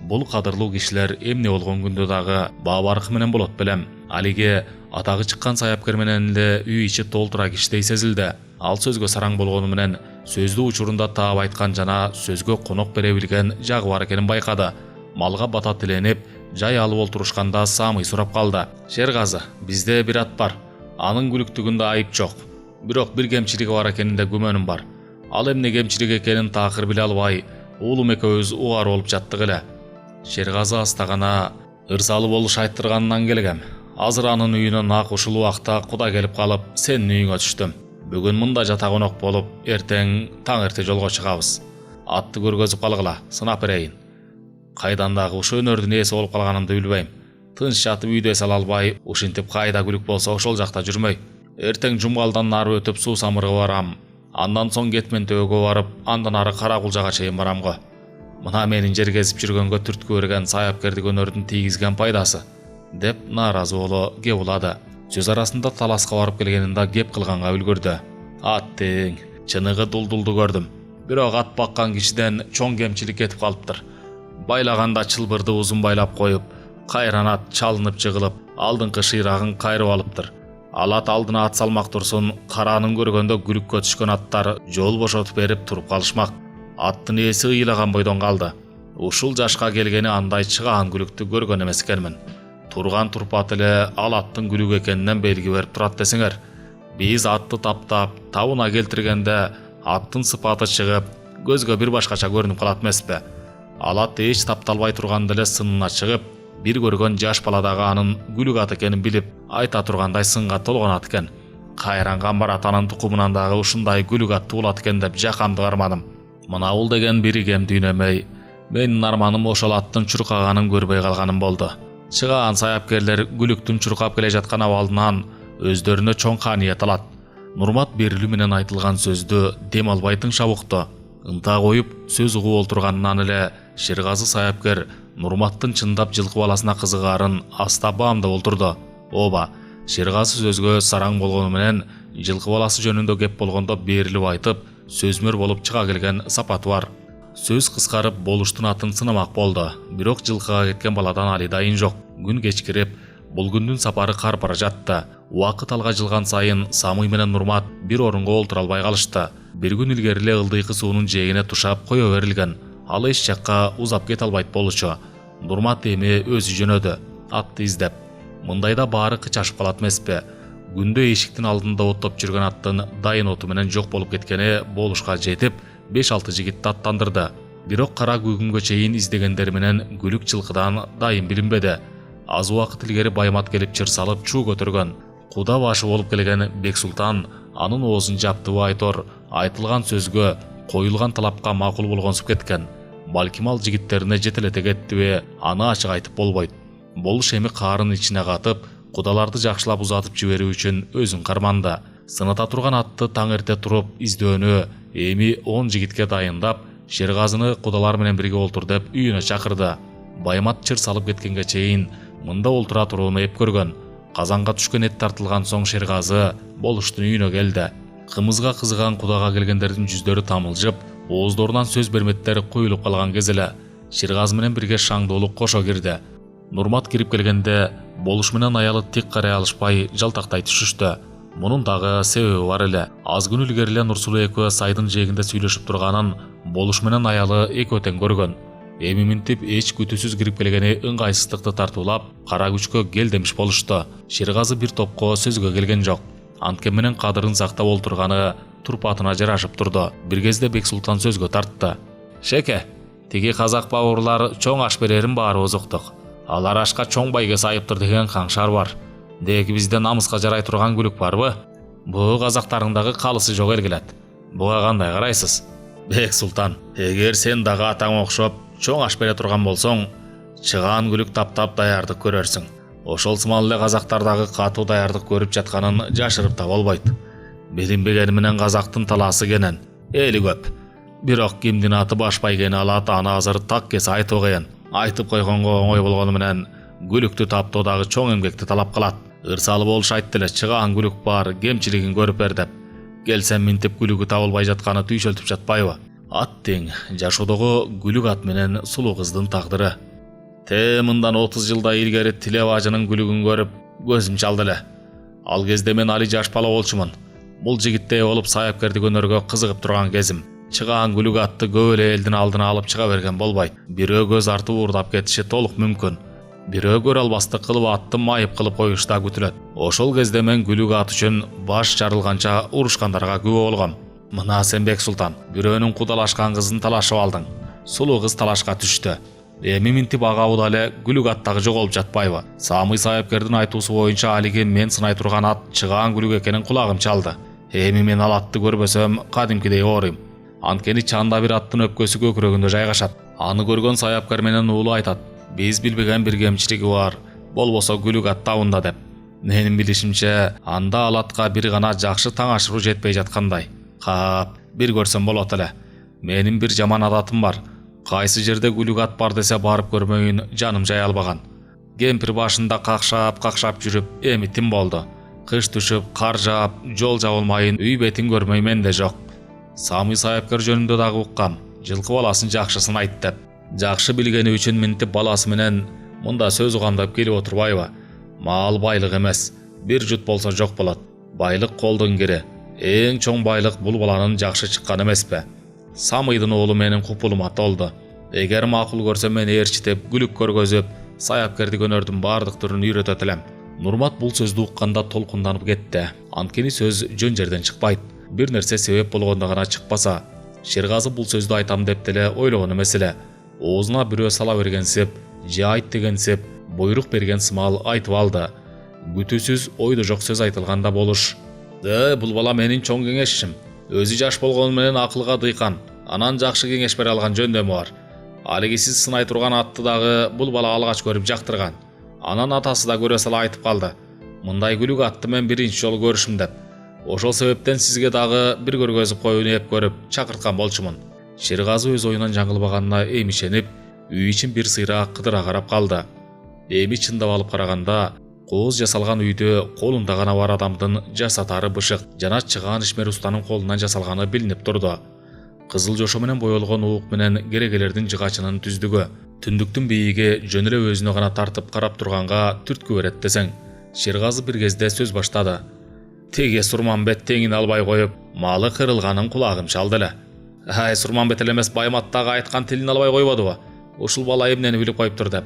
Бул кадырлуу кишилер эмне болгон күндө дагы баа баркы менен болот белем. Алиге атагы чыккан саяпкер менен эле үй ичи толтура кичтей сезилди. Ал сөзгө сараң болгону менен сөздү учурунда таап айткан жана сөзгө конок бере билген жагы бар экенин байкады. Малга бата тиленип, жай алып олтурушканда Самый сурап калды. Шергазы, бизде бир ат бар. Анын күлүктүгүндө айып жок. Бирок бир кемчилиги бар экенинде күмөнүм бар. Ал эмне кемчилик экенин такыр биле албай, уулум экөөбүз угар болуп жаттык эле. Шергазы астагана ырсалы болуш айттырганынан келгем. Азыр анын үйүнө нак ушул убакта куда келип калып, сенин үйүңө түштүм. Бүгүн мында жата конок болуп, эртең таң эрте жолго чыгабыз. Атты көргөзүп калгыла, сынап берейин. Кайдан дагы ушу өнөрдүн ээси болуп калганымды билбейм. Тынч жатып үйдө эс ала албай, ушинтип кайда күлүк болсо ошол жакта жүрмөй. Эртең Жумгалдан нары өтүп суу самырга барам. Андан соң Кетмен төбөгө барып, андан ары Каракулжага чейин барам го. Мына менин жер кезип жүргөнгө түрткү берген саяпкердик өнөрдүн тийгизген пайдасы, деп нааразы боло кеп улады. Сөз арасында таласка барып келгенинде кеп кылганга үлгүрдү. Аттең, чыныгы дулдулду көрдүм. Бирок ат баккан кишиден чоң кемчилик кетип калыптыр. Байлаганда чылбырды узун байлап коюп, кайран ат чалынып жыгылып, алдыңкы шыйрагын кайрып алыптыр. Ал ат алдына ат салмак турсун, каранын көргөндө күлүккө түшкөн аттар жол бошотуп берип туруп калышмак. Аттын ээси ыйлаган бойдон калды. Ушул жашка келгени андай чыгаан күлүктү көргөн эмес экенмин. Турган турпат эле ал аттын күлүк экенинен белги берип турат десеңер. Биз атты таптап, табына келтиргенде аттын сыпаты чыгып, көзгө бир башкача көрүнүп калат эмеспи? Ал ат эч тапталбай турганда эле сынына чыгып, бир көргөн жаш бала дагы анын күлүк ат экенин билип, айта тургандай сынга толгон ат экен. Кайран камбар атанын тукумунан дагы ушундай күлүк ат туулат экен деп жакамды кармадым. Мына бул деген бири кем дүйнөмөй. Менин арманым ошол аттын чуркаганын көрбөй калганым болду. Чыгаан саяпкерлер күлүктүн чуркап келе жаткан абалынан өздөрүнө чоң кааният алат. Нурмат берилүү менен айтылган сөздү дем албай тыңшап укту. Ынта коюп сөз угуп олтурганынан эле Шергазы саяпкер Нурматтын чындап жылкы баласына кызыгаарын аста баамдап олтурду. Ооба, Шергазы сөзгө сараң болгону менен жылкы баласы жөнүндө кеп болгондо берилип айтып, сөзмөр болуп чыга келген сапаты бар. Сөз кыскарып болуштун атын сынамак болду. Бирок жылкыга кеткен баладан али дайын жок. Күн кечкирип, бул күндүн сапары карып бара жатты. Убакыт алга жылган сайын Самый менен Нурмат бир орунга олтура албай калышты. Бир күн илгери эле ылдыйкы суунун жээгине тушап кое берилген. Ал эч жакка узап кете албайт болчу. Нурмат эми өзү жөнөдү, атты издеп. Мындайда баары кычашып калат эмеспи? Күндө эшиктин алдында оттоп жүргөн аттын дайын оту менен жок болуп кеткени болушка жетип, 5-6 жигитти аттандырды. Бирок кара күнгөнгө чейин издегендер менен күлүк жылкыдан дайын билинбеди. Аз убакыт илгери Баймат келип чыр салып чуу көтөргөн. Куда башы болуп келген Бексултан анын оозун жаптыбы айтор, айтылган сөзгө, коюлган талапка макул болгонсуп кеткен. Балким ал жигиттерине жетелете кеттиби, аны ачык айтып болбойт. Болуш эми каарын ичине катып, кудаларды жакшылап узатып жиберүү үчүн өзүн карманды. Сыныта турган атты таң эрте туруп издөөнү эми 10 жигитке дайындап, Шергазыны кудалар менен бирге олтур деп үйүнө чакырды. Баймат чыр салып кеткенге чейин мында олтура турууну эп көргөн. Казанга түшкөн эт тартылган соң Шергазы болуштун үйүнө келди. Кымызга кызыган кудага келгендердин жүздөрү тамылжып, ооздорунан сөз берметтери коюлуп калган кез эле Шергазы менен бирге Шаңдуулук кошо кирди. Нурмат кирип келгенде болуш менен аялы тик карай алышпай жалтактай түшүштү. Мунун дагы себеби бар эле. Аз күн илгери эле Нурсулуу экөө сайдын жээгинде сүйлөшүп турганын болуш менен аялы экөө тең көргөн. Эми минтип эч күтүүсүз кирип келгени ыңгайсыздыкты тартуулап, кара күчкө кел демиш болушту. Шергазы бир топко сөзгө келген жок. Анткен менен кадырын сактап олтурганы турпатына жарашып турду. Бир кезде Бексултан сөзгө тартты. Шеке, тиги казак бауырлар чоң аш берерин баарыбыз уктук. Алар ашка чоң байге сайыптыр деген каңшар бар. Деги бизде намыска жарай турган күлүк барбы? Бу казактардын дагы калысы жок элгилет. Буга кандай карайсыз? Бексултан, эгер сен дагы атаңа окшоп чоң аш бере турган болсоң, чыгаан күлүк таптап даярдык көрөрсүң. Ошол сымал эле казактардагы катуу даярдык көрүп жатканын жашырып да болбойт. Билинбегени менен казактын талаасы кенен, эли көп. Бирок кимдин аты баш байгени алат, аны азыр так кесе айтуу кыйын. Айтып койгонго оңой болгону менен күлүктү таптоо дагы чоң эмгекти талап кылат. Ырсалы болуш айтты эле, чыгаан күлүк бар, кемчилигин көрүп бер деп. Келсем минтип күлүгү табылбай жатканы түйшөлтүп жатпайбы? Ат тең, жашоодогу күлүк ат менен сулуу кыздын тагдыры. Мындан 30 жылда илгери тиле бажынын күлүгүн көрүп көзүм чалды эле. Ал кезде мен али жаш бала болчумун. Бул жигиттей болуп саяпкердик өнөргө кызыгып турган кезим. Чыгаан күлүк атты көп эле элдин алдына алып чыга берген болбойт. Бирөө көз артып уурдап кетиши толук мүмкүн. Бирөө көрө албастык кылып атты майып кылып коюш да күтүлөт. Ошол кезде мен күлүк ат үчүн баш жарылганча урушкандарга күбө болгом. Мына сен Бексултан, бирөөнүн кудалашкан кызын талашып алдың. Сулуу кыз талашка түштү. Эми минтип агабыда эле күлүк аттагы жоголуп жатпайбы? Самый саяпкердин айтуусу боюнча алиги мен сынай турган ат чыгаан күлүк экенин кулагым чалды. Эми мен ал атты көрбөсөм кадимкидей ооруйм. Анткени чанда бир аттын өпкөсү көкүрөгүндө жайгашат. Аны көргөн саяпкер менен уулу айтат: биз билбеген бир кемчилиги бар, болбосо күлүк ат табында деп. Менин билишимче, анда ал атка бир гана жакшы таңашыруу жетпей жаткандай. Кап, бир көрсөм болот эле. Менин бир жаман адатым бар. Кайсы жерде күлүк ат бар десе барып көрмөйүн жаным жай албаган. Кемпир башында какшап жүрүп, эми тим болду. Кыш түшүп, кар жаап, жол жабылмайын, үй бетин көрмөй менде жок. Самый саяпкер жөнүндө дагы уккам. Жылкы баласын жакшысын айт деп. Жакшы билгени үчүн минтип баласы менен мында сөз угандап келип отурбайбы? Мал байлык эмес, бир жут болсо жок болот. Байлык колдун кири. Эң чоң байлык бул баланын жакшы чыкканы эмеспи? Самыйдын уулу менин купулума толду. Эгер макул көрсөм мен ээрчитип, күлүк көргөзүп, саяпкердик өнөрдүн бардык түрүн үйрөтөт элем. Нурмат бул сөздү укканда толкунданып кетти. Анткени сөз жөн жерден чыкпайт. Бир нерсе себеп болгондо гана чыкпаса, Шергазы бул сөздү айтам деп деле ойлогон эмес эле. Оозуна бирөө сала бергенсип, же айт дегенсип, буйрук берген сымал айтып алды. Күтүүсүз, ойдо жок сөз айтылганда болуш. Бул бала менин чоң кеңешчим. Өзү жаш болгону менен акылга дыйкан, анан жакшы кеңеш бере алган жөндөмү бар. Алиги сиз сынай турган атты дагы бул бала алгач көрүп жактырган. Анан атасы да көрө сала айтып калды: мындай күлүк атты мен биринчи жолу көрүшүм деп. Ошол себептен сизге дагы бир көргөзүп коюуну эп көрүп чакырткан болчумун. Шергазы өз оюнан жаңылбаганына эми үй ичин бир сыйра кыдыра карап калды. Эми чындап алып караганда, кооз жасалган үйдө колунда гана бар адамдын жасатары бышык жана чыгаан ишмер устанын колунан жасалганы билинип турду. Кызыл жошо менен боелгон уук менен керегелердин жыгачынын түздүгү түндүктүн бийиги жөн эле өзүнө гана тартып карап турганга түрткү берет десең. Шергазы бир кезде сөз баштады. Теге Сурманбет теңин албай коюп, малы кырылганын кулагым чалды эле. Сурманбет эле эмес, Байматтагы айткан тилин албай койбодубу? Ушул бала эмнени билип коюптур деп.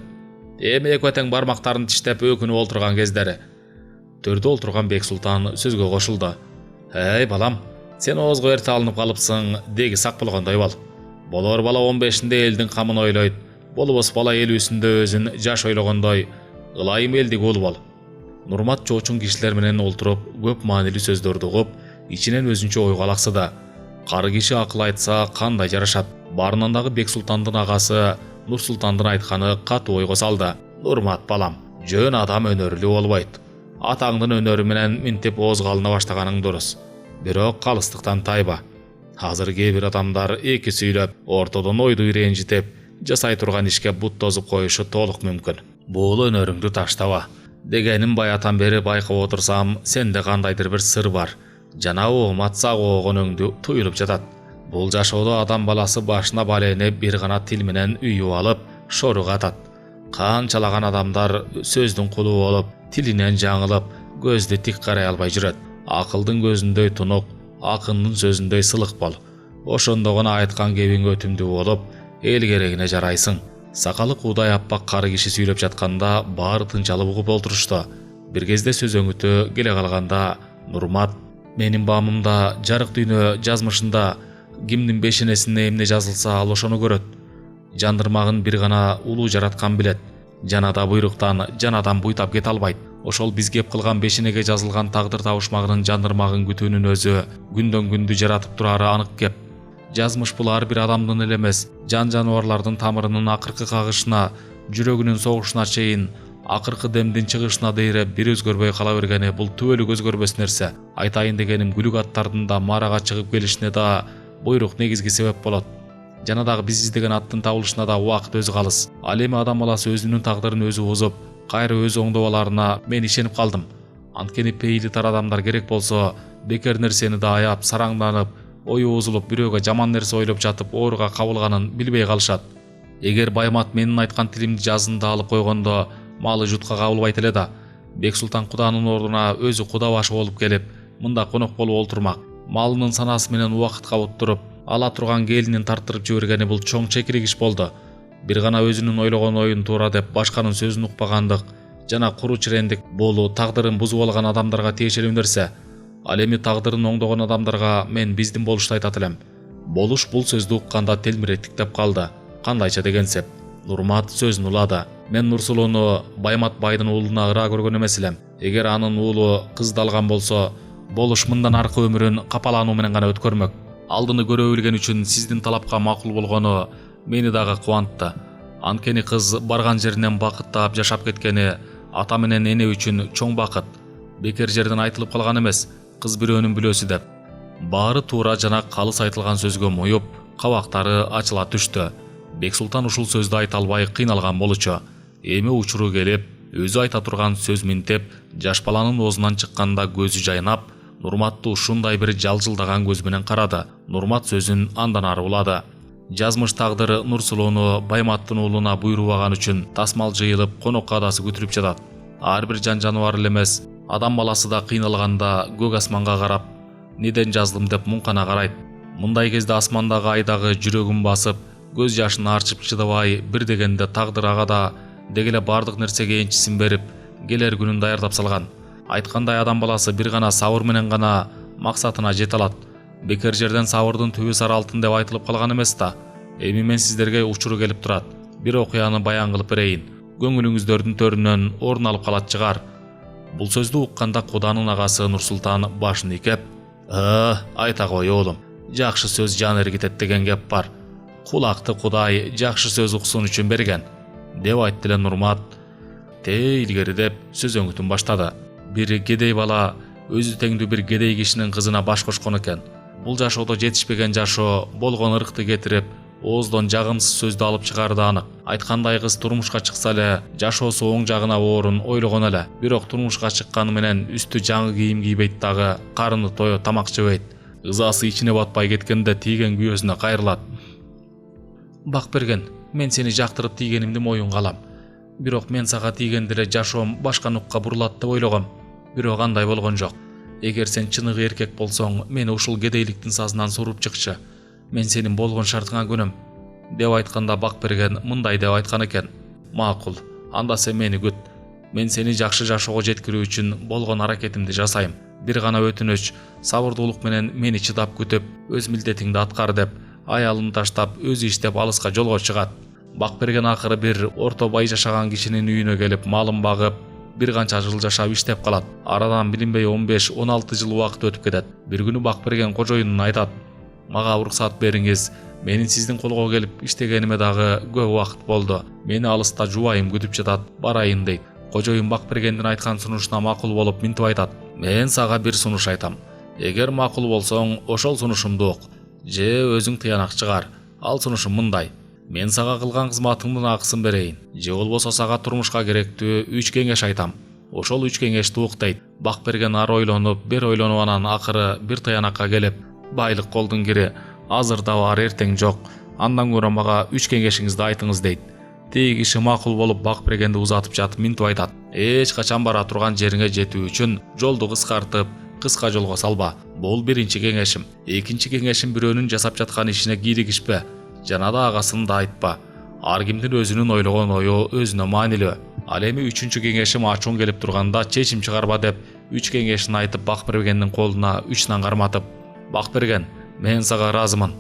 Эми экөө тең бармактарын тиштеп өкүнүп олтурган кездери. Төрдө олтурган Бексултан сөзгө кошулду. Балам, сен оозго эрте алынып калыпсың, деги сак болгондой бол. Болор бала 15-inde элдин камын ойлойт, болбосо бала 50-синде өзүн жаш ойлогондой, ылайым элдик уул бол. Нурмат чоочун кишилер менен олтуруп, көп маанилүү сөздөрдү угуп, ичинен өзүнчө ойго алаксыды. Кары киши акыл айтса кандай жарашат? Барынан дагы Бексултандын агасы Нурсултандын айтканы катуу ойго салды. Нурмат балам, жөн адам өнөрлүү болбойт. Атаңдын өнөрү менен минтип оозго алына баштаганың дурус. Бирок калыстыктан тайба. Азыр кээ бир адамдар эки сүйлөп, ортодон ойду иренжитип, жасай турган ишке бут тозуп коюшу толук мүмкүн. Бул өнөрүңдү таштаба. Дегеним баятан бери байкап отурсам, сенде кандайдыр бир сыр бар. Жана ооматсак оогонуңдү туюлуп жатат. Бул жашоодо адам баласы башына балени бир гана тил менен үйүп алып, шорук атат. Канчалаган адамдар сөздүн кулу болуп, тилинен жаңылып, көздү тик карай албай жүрөт. Акылдын көзүндөй тунук, акындын сөзүндөй сылык бол. Ошондо гана айткан кебиң өтүмдүү болуп, эл керегине жарайсың. Сакалы куудай аппак кары киши сүйлөп жатканда баары тынчалып угуп олтурушту. Бир кезде сөз өңүтү келе калганда Нурмат: менин баамымда жарык дүйнө жазмышында кимдин бешенесине эмне жазылса ал ошону көрөт. Жандырмагын бир гана улуу жараткан билет. Жанада буйруктан жанадан буйтап кете албайт. Ошол биз кеп кылган бешенеге жазылган тагдыр табышмагынын жандырмагын күтүүнүн өзү күндөн күндү жаратып турары анык кеп. Жазмыш бул ар бир адамдын эле эмес, жан жаныбарлардын тамырынын акыркы кагышына, жүрөгүнүн согушуна чейин, акыркы демдин чыгышына дейре бир өзгөрбөй кала бергени бул түбөлүк өзгөрбөс нерсе. Айтайын дегеним, күлүк аттардын да марага чыгып келишине да буйрук негизги себеп болот. Жана дагы биз издеген аттын табылышына да убакыт өзү калыс. Ал эми адам баласы өзүнүн тагдырын өзү бузуп, кайра өзү оңдоп аларына мен ишенип калдым. Анткени пейили тар адамдар керек болсо, бекер нерсени да аяп, сараңданып, ою бузулуп, бирөөгө жаман нерсе ойлоп жатып, ооруга кабылганын билбей калышат. Эгер Баймат менин айткан тилимди жазында алып койгондо малы жутка кабылбайт эле да. Бексултан куданын ордуна өзү куда башы болуп келип, мында конок болуп олтурмак. Малынын санасы менен убакытка уттуруп, ала турган келинин тарттырып жибергени бул чоң чекирик иш болду. Бир гана өзүнүн ойлогон оюн туура деп башканын сөзүн укпагандык жана куру чирендик болуу тагдырын бузуп алган адамдарга тиешелүү нерсе. Ал эми тагдырын оңдогон адамдарга мен биздин болушту айтат элем. Болуш бул сөздү укканда телмире тиктеп калды. Кандайча дегенсеп? Нурмат сөзүн улады. Мен Нурсулууну Баймат байдын уулуна ыраа көргөн эмес элем. Эгер анын уулу кызды алган болсо, болуш мындан аркы өмүрүн капалануу менен гана өткөрмөк. Алдыны көрө билген үчүн сиздин талапка макул болгону мени дагы кубантты. Анткени кыз барган жеринен бакыт таап жашап кеткени ата менен эне үчүн чоң бакыт. Бекер жерден айтылып калган эмес, кыз бирөөнүн бүлөсү деп. Баары туура жана калыс айтылган сөзгө моюп, кабактары ачыла түштү. Бексултан ушул сөздү айта албай кыйналган болчу. Эми учуру келип, өзү айта турган сөз минтеп, жаш баланын оозунан чыкканда көзү жайнап, Нурматты ушундай бир жалжылдаган көз менен карады. Нурмат сөзүн андан ары улады. Жазмыш тагдыр Нурсулууну Байматтын уулуна буйрубаган үчүн тасмал жыйылып, конок кадасы күтүрүп жатат. Ар бир жан жаныбар эле эмес, адам баласы да кыйналганда көк асманга карап, неден жаздым деп муңкана карайт. Мындай кезде асмандагы айдагы жүрөгүн басып, көз жашын арчып чыдабай, бир дегенде тагдыр ага да дегеле бардык нерсеге энчисин берип, келер күнүн даярдап салган. Айткандай адам баласы бир гана сабыр менен гана максатына жете алат. Бекер жерден сабырдын түбү сары алтын деп айтылып калган эмес да. Эми мен сиздерге учуру келип турат. Бир окуяны баян кылып берейин. Көңүлүңүздөрдүн төрүнөн орун алып калат чыгар. Бул сөздү укканда куданын агасы Нурсултан башын ийкеп, айта кой оолум. Жакшы сөз жан эргитет деген кеп бар. Кулакты Кудай жакшы сөз уксун үчүн берген, деп айтты эле Нурмат. Илгери деп сөз өңүтүн баштады. Бир кедей бала өзү теңдүү бир кедей кишинин кызына баш кошкон экен. Бул жашоодо жетишпеген жашоо болгон ырыкты кетирип, ооздон жагымсыз сөздү алып чыгарды анык. Айткандай кыз турмушка чыкса эле, жашоосу оң жагына боорун ойлогон эле. Бирок турмушка чыкканы менен үстү жаңы кийим кийбейт дагы, карыны тоё тамак жебейт. Ызасы ичине батпай кеткенде тийген күйөөсүнө кайрылат. Бакберген, мен сени жактырып тийгенимди моюнга алам. Бирок мен сага тийгенде эле жашоом башка нукка бурулат деп ойлогом. Бирок андай болгон жок. Эгер сен чыныгы эркек болсоң, мени ушул кедейликтин сазынан суруп чыкчы. Мен сенин болгон шартыңа көнөм, деп айтканда Бакберген мындай деп айткан экен. Макул, анда сен мени күт. Мен сени жакшы жашоого жеткирүү үчүн болгон аракетимди жасайм. Бир гана өтүнүч, сабырдуулук менен мени чыдап күтүп, өз милдетиңди аткар деп, аялын таштап, өзү иштеп алыска жолго чыгат. Бакберген акыры бир орто бай жашаган кишинин үйүнө келип, малын багып, бир канча жыл жашап иштеп калат. Арадан билинбей 15-16 жыл убакыт өтүп кетет. Бир күнү Бакберген кожоюнуна айтат: "Мага уруксат бериңиз. Менин сиздин колго келип иштегениме дагы көп убакыт болду. Мени алыста жубайым күтүп жатат, барайын" дейт. Кожоюн Бакбергендин айткан сунушуна макул болуп минтип айтат: "Мен сага бир сунуш айтам. Эгер макул болсоң, ошол сунушумду ук. Же өзүң тыянак чыгар. Ал сунушум мындай: мен сага кылган кызматыңдын акысын берейин. Же болбосо сага турмушка керектүү 3 кеңеш айтам. Ошол 3 кеңешти ук" дейт. Бакберген ар ойлонуп, бир ойлонуп анан акыры бир тыянакка келип: "Байлык колдун кири. Азыр да бар, эртең жок. Андан көрө мага 3 кеңешиңизди айтыңыз" дейт. Тиги киши макул болуп Бакбергенди узатып жатып минтип айтат: "Эч качан бара турган жериңе жетүү үчүн жолду кыскартып, кыска жолго салба. Бул биринчи кеңешим. Экинчи кеңешим: бирөөнүн жасап жаткан ишине кийлигишпе, жана да агасын да айтпа. Ар кимдин өзүнүн ойлогон ою өзүнө маанилүү. Ал эми үчүнчү кеңешим: ачууң келип турганда чечим чыгарба" деп 3 кеңешин айтып, Бакбергендин колуна 3 нан карматып: "Бакберген, мен сага ыраазымын.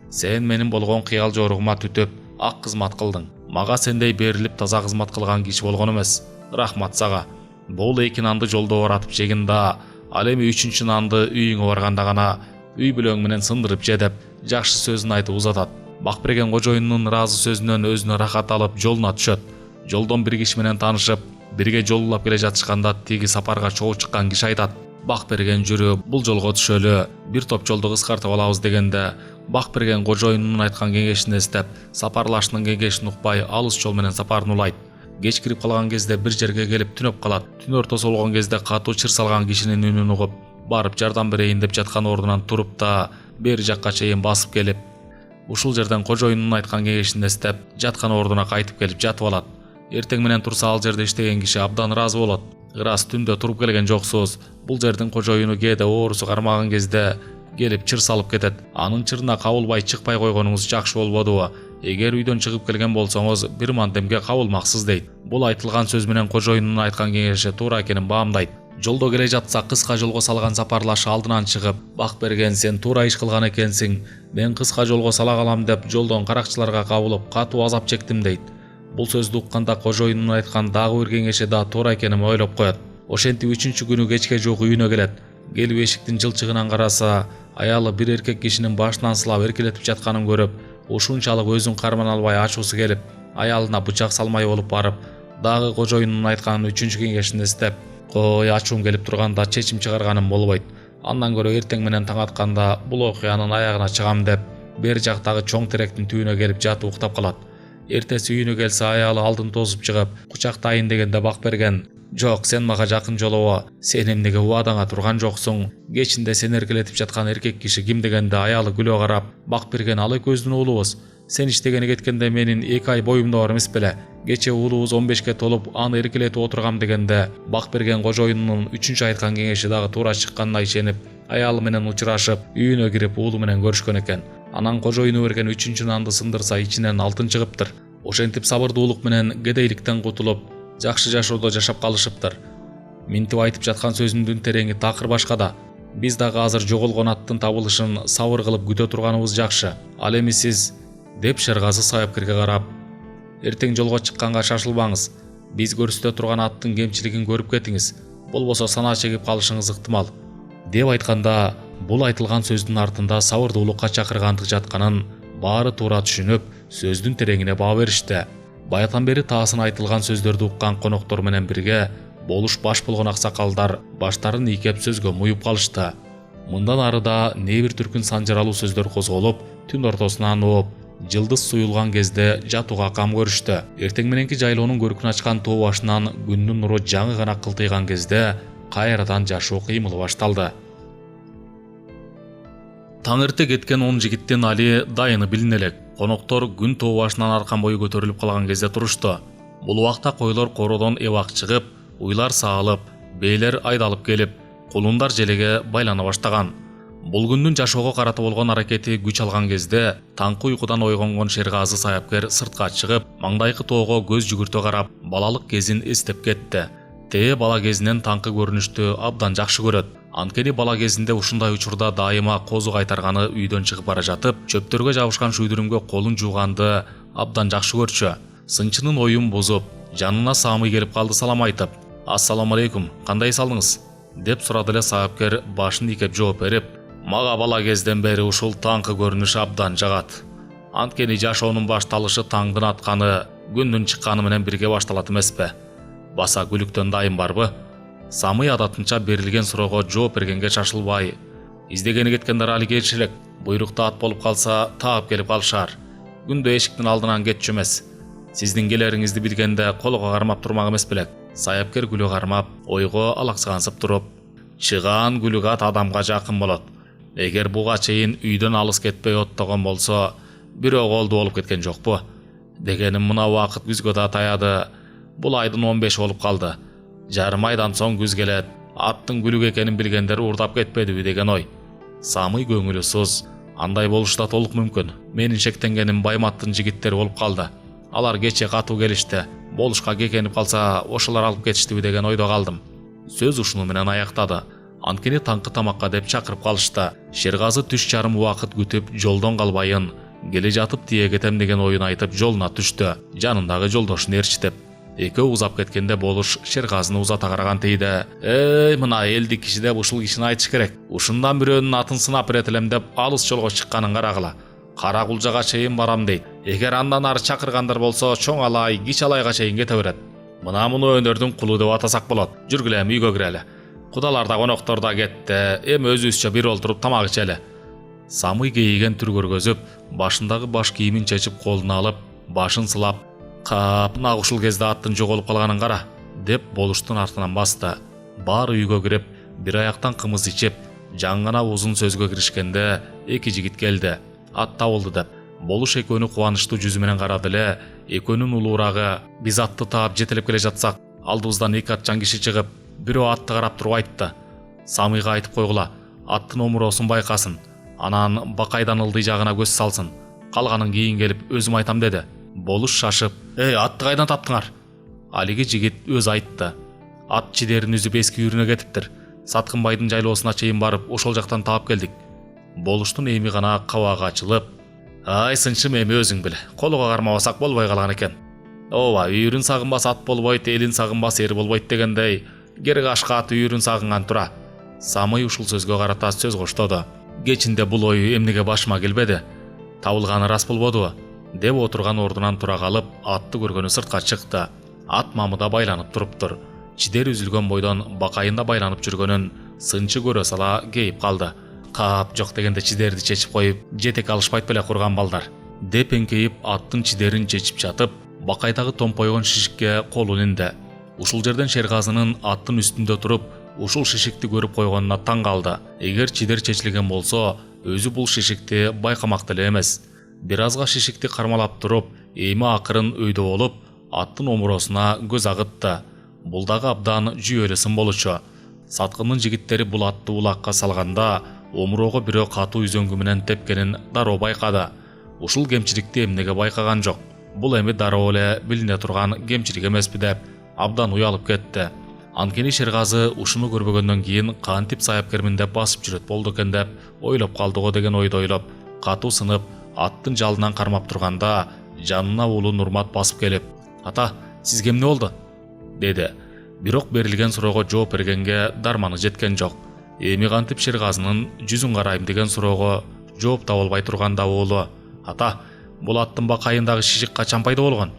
Сен менин болгон кыял жоругума түтүп, ак кызмат кылдың. Мага сендей берилип таза кызмат кылган киши болгон эмес. Рахмат сага. Бул 2 нанды жолдо оратып жегин да, ал эми 3-чү нанды үйүңө барганда гана үй бүлөң менен сындырып же" деп жакшы сөзүн айтып узатат. Бакберген кожоюнунун ыраазы сөзүнөн өзүнө рахат алып жолуна түшөт. Жолдон бир киши менен таанышып, бирге жолулап келе жатышканда тиги сапарга чогуу чыккан киши айтат: "Бакберген, жүрү, бул жолго түшөлү, бир топ жолду кыскартып алабыз" дегенде, Бакберген кожоюнунун айткан кеңешин эстеп, сапарлашынын кеңешин укпай алыс жол менен сапарын улайт. Кеч кирип калган кезде бир жерге келип түнөп калат. Түн ортосу болгон кезде катуу чыр салган кишинин үнүн угуп, барып жардам берейин деп жаткан ордунан туруп да бери жакка чейин басып келип: Ушул жерден кожоюнун айткан кеңешин эстеп, жаткан ордуна кайтып келип жатып алат. Эртең менен турса ал жерде иштеген киши абдан ыраазы болот. Ырас түндө туруп келген жоксуз. Бул жердин кожоюну кээде оорусу кармаган кезде келип чыр салып кетет. Анын чырына кабылбай чыкпай койгонуңуз жакшы болбодубу? Эгер үйдөн чыгып келген болсоңуз, бир мантемге кабылмаксыз дейт. Бул айтылган сөз менен кожоюнун айткан кеңеши туура экенин баамдайт. Жолдо келе жатса кыска жолго салган сапарлашы алдынан чыгып, бак берген сен туура иш кылган экенсиң. Мен кыска жолго сала калам деп жолдон каракчыларга кабылып, катуу азап чектим дейт. Бул сөздү укканда кожоюнун айткан дагы бир кеңеши да туура экенин ойлоп коет. Ошентип 3-чү күнү кечке жок үйүнө келет. Келип эшиктин жылчыгынан караса, аялы бир эркек кишинин башынан сылап эркелетип жатканын көрүп, ушунчалык өзүн кармана албай ачуусу келип, аялына бычак салмай болуп барып, дагы кожоюнун айткан 3-чү кеңешин эстеп, кой ачуум келип турганда чечим чыгарганым болбойт. Андан көрө эртең менен таң атканда бул окуянын аягына чыгам деп, бери жактагы чоң теректин түбүнө келип жатып уктап калат. Эртеси үйүнө келсе аялы алдын тосуп чыгып, кучактайын дегенде бак берген: "Жок, сен мага жакын жолобо. Сен эмнеге убадаңа турган жоксуң? Кечинде сен эркелетип жаткан эркек киши ким?" дегенде аялы күлө карап: "Бак берген ал экөөбүздүн уулубуз. Сен иштегени кеткенде менин 2 ай боюмда бар эмес беле? Кече уулубуз 15ке толуп, аны эркелетип отургам" дегенде, бак берген кожоюнунун 3-чү айткан кеңеши дагы туура чыкканына ишенип, аялы менен учурашып, үйүнө кирип уулу менен көрүшкөн экен. Анан кожоюну берген 3-чү нанды сындырса ичинен алтын чыгыптыр. Ошентип сабырдуулук менен кедейликтен кутулуп, жакшы жашоодо жашап калышыптыр. Минтип айтып жаткан сөзүмдүн тереңи такыр башкада. Биз дагы азыр жоголгон аттын табылышын сабыр кылып күтө турганыбыз жакшы. Ал эми сиз, деп Шергазы Саяпкерге карап, эртең жолго чыкканга шашылбаңыз. Биз көрсөтө турган аттын кемчилигин көрүп кетиңиз. Болбосо санаа чегип калышыңыз ыктымал, деп айтканда, бул айтылган сөздүн артында сабырдуулукка чакыргандык жатканын баары туура түшүнүп, сөздүн тереңине баа беришти. Баятан бери таасын айтылган сөздөрдү уккан коноктор менен бирге болуш баш болгон аксакалдар баштарын ийкеп сөзгө муюп калышты. Мындан арыда не бир түркүн санжыралуу сөздөр козголуп, түн ортосунан ооп, жылдыз суюлган кезде жатууга кам көрүштү. Эртең мененки жайлоонун көркүн ачкан тоо башынан күндүн нуру жаңы гана кылтыйган кезде кайрадан жашоо кыймылы башталды. Таң эрте кеткен 10 жигиттин али дайыны билине элек. Коноктор күн тоо башынан аркан бою көтөрүлүп калган кезде турушту. Бул убакта койлор кородон эбак чыгып, уйлар саалып, бейлер айдалып келип, кулундар желеге байлана баштаган. Бул күндүн жашоого карата болгон аракети күч алган кезде, таңкы уйкудан ойгонгон Шергазы Саяпкер сыртка чыгып, маңдайкы тоого көз жүгүртө карап, балалык кезин эстеп кетти. Тээ бала кезинен таңкы көрүнүштү абдан жакшы көрөт. Анткени бала кезинде ушундай учурда дайыма козу кайтарганы үйдөн чыгып бара жатып, чөптөргө жабышкан шүйдүрүмгө колун жууганды абдан жакшы көрчү. Сынчынын оюн бузуп, жанына Самый келип калды салам айтып: "Ассаламу алейкум, кандай салдыңыз?" деп сурады эле Саяпкер башын ийкеп жооп берип: "Мага бала кезден бери ушул таңкы көрүнүш абдан жагат. Анткени жашоонун башталышы таңдын атканы, күндүн чыкканы менен бирге башталат эмеспи? Баса күлүктөн дайым барбы?" Самый адатынча берилген суроого жооп бергенге шашылбай: "Издегени кеткендер али келиши элек. Буйрукта ат болуп калса, таап келип калышар. Күндө эшиктин алдынан кетчү эмес. Сиздин келериңизди билгенде колго кармап турмак эмес белек?" Саяпкер күлө кармап, ойго алаксагансып туруп: "Чыгаан күлүк ат адамга жакын болот. Эгер буга чейин үйдөн алыс кетпей оттогон болсо, бирөө колду болуп кеткен жокпу? Дегеним мына убакыт күзгө да таяды. Бул айдын 15 болуп калды. Жарым айдан соң күз келет. Аттын күлүк экенин билгендер уурдап кетпедиби деген ой." Самый көңүлү суз: "Андай болуш да толук мүмкүн. Менин шектенгеним Байматтын жигиттери болуп калды. Алар кече катуу келишти. Болушка кекенип калса, ошолор алып кетиштиби деген ойдо калдым." Сөз ушуну менен аяктады. Анткени таңкы тамакка деп чакырып калышты. Шергазы түш жарым убакыт күтүп, жолдон калбайын, келе жатып тие кетем деген оюн айтып жолуна түштү, жанындагы жолдошун ээрчитип. Экөө узап кеткенде болуш Шергазыны узата караган тийди. "Эй, мына элди киши деп ушул кишини айтыш керек. Ушундан бирөөнүн атын сынап берет элем деп алыс жолго чыкканын карагыла. Кара Кулжага чейин барам дейт. Эгер андан ары чакыргандар болсо, чоң алай, кич алайга чейин кете берет. Мына муну өнөрдүн кулу деп атасак болот. Жүргүлө эми үйгө кирели. Кудалар да коноктор да кетти. Эми өзүбүзчө бир олтуруп тамак ичели." Самый кейиген түр көргөзүп, башындагы баш кийимин чечип колуна алып, башын сылап: "Кап, мына ушул кезде аттын жоголуп калганын кара", деп болуштун артынан басты. Баары үйгө кирип, бир аяктан кымыз ичип, жаңы гана узун сөзгө киришкенде эки жигит келди. "Ат табылды" деп. Болуш экөөнү кубанычтуу жүзү менен карады эле. Экөөнүн улуурагы: "Биз атты таап жетелеп келе жатсак, алдыбыздан 2 атчан киши чыгып, бирөө атты карап туруп айтты: Самыйга айтып койгула, аттын омуроосун байкасын, анан Бакайдан ылдый жагына көз салсын. Калганын кийин келип өзүм айтам" деди. Болуш шашып: Атты кайдан таптыңар?" Алиги жигит өзү айтты: "Ат чидерин үзүп эски үйүрүнө кетиптир. Саткынбайдын жайлоосуна чейин барып, ошол жактан таап келдик." Болуштун эми гана кабагы ачылып: "Ай сынчым, эми өзүң бил, колго кармабасак болбой калган экен. Ооба, үйүрүн сагынбас ат болбойт, элин сагынбас эр болбойт дегендей, кер кашка ат үйүрүн сагынган тура." Самый ушул сөзгө карата сөз коштоду. "Кечинде бул ой эмнеге башыма келбеди? Табылганы рас болбодубу?" деп отурган ордунан тура калып, атты көргөнү сыртка чыкты. Ат мамыда байланып туруптур. Чидер үзүлгөн бойдон бакайында байланып жүргөнүн сынчы көрө сала кейип калды. "Кап жок дегенде чидерди чечип коюп, жетек алышпайт беле курган балдар" деп эңкейип аттын чидерин чечип жатып, бакайдагы томпойгон шишикке колун инди. Ушул жерден Шергазынын аттын үстүндө туруп, ушул шишикти көрүп койгонуна таң калды. Эгер чидер чечилген болсо, өзү бул шишикти байкамак деле эмес. Бир азга шишикти кармалап туруп, эми акырын өйдө болуп, аттын омуроосуна көз агытты. Бул дагы абдан жүйөлүү сын болчу. Саткындын жигиттери бул атты улакка салганда, омуроого бирөө катуу үзөңгү менен тепкенин дароо байкады. Ушул кемчиликти эмнеге байкаган жок? Бул эми дароо эле билине турган кемчилик эмеспи деп абдан уялып кетти. Анткени Шергазы ушуну көрбөгөндөн кийин кантип саяпкермин деп басып жүрөт болду экен деп ойлоп калды го деген ойду ойлоп, катуу сынып, аттын жалынан кармап турганда, жанына уулу Нурмат басып келип: "Ата, сизге эмне болду?" деди. Бирок берилген суроого жооп бергенге дарманы жеткен жок. Эми кантип Шергазынын жүзүн карайм деген суроого жооп таба албай турганда уулу: "Ата, бул аттын бакайындагы шишик качан пайда болгон?"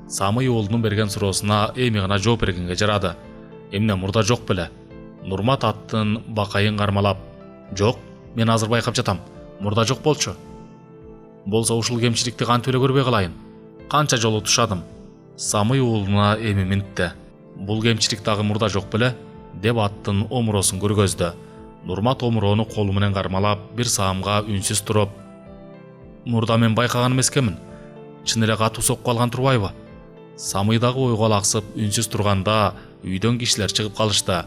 Самый уулунун берген суроосуна эми гана жооп бергенге жарады. "Эмне, мурда жок беле?" Нурмат аттын бакайын кармалап: "Жок, мен азыр байкап жатам. Мурда жок болчу." "Болсо ушул кемчиликти кантип эле көрбөй калайын? Канча жолу тушадым." Самый уулуна эми минтти. "Бул кемчилик дагы мурда жок беле?" деп аттын омуроосун көргөздү. Нурмат омуроону колу менен кармалап, бир саамга үнсүз туруп: "Мурда мен байкаган эмескенмин. Чын эле катуу сокку алган турбайбы?" Самыйдагы ойго алаксып үнсүз турганда, үйдөн кишилер чыгып калышты.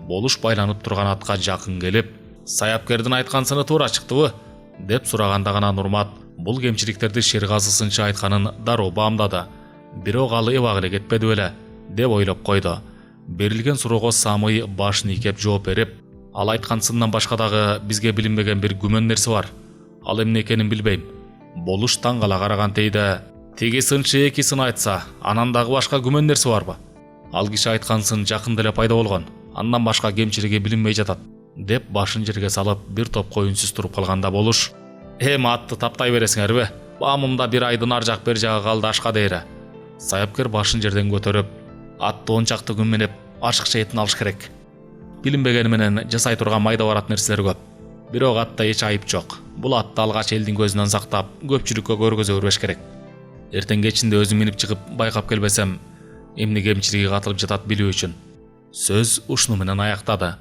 Болуш байланып турган атка жакын келип: "Саяпкердин айткансыны туура чыктыбы?" деп сураганда гана Нурмат бул кемчиликтерди Шергазы сынчы айтканын дароо баамдады. "Бирок ал эбак эле кетпеди беле?" деп ойлоп койду. Берилген суроого Самый башын ийкеп жооп берип: "Ал айткансынан башка дагы бизге билинбеген бир күмөн нерсе бар. Ал эмне экенин билбейм." Болуш таң кала карагантейде: "Тиги сынчы 2 сын айтса, анан дагы башка күмөн нерсе барбы? Ал киши айткан сын жакында эле пайда болгон, андан башка кемчилиги билинбей жатат" деп башын жерге салып, бир топко үнсүз туруп калганда Болуш: "Эми атты таптай бересиңерби? Баамымда бир айдын ар жак бер жагы калды ашка дейре." Саяпкер башын жерден көтөрүп: "Атты 10 чакты күн менеп ашыкча этин алыш керек. Билинбегени менен жасай турган майда барат нерселер көп. Бирок атта эч айып жок. Бул атты алгач элдин көзүнөн сактап, көпчүлүккө көргөзө бербеш керек. Эртең кечинде өзүм минип чыгып байкап келбесем, эмне кемчилиги катылып жатат билүү үчүн." Сөз ушуну менен аяктады.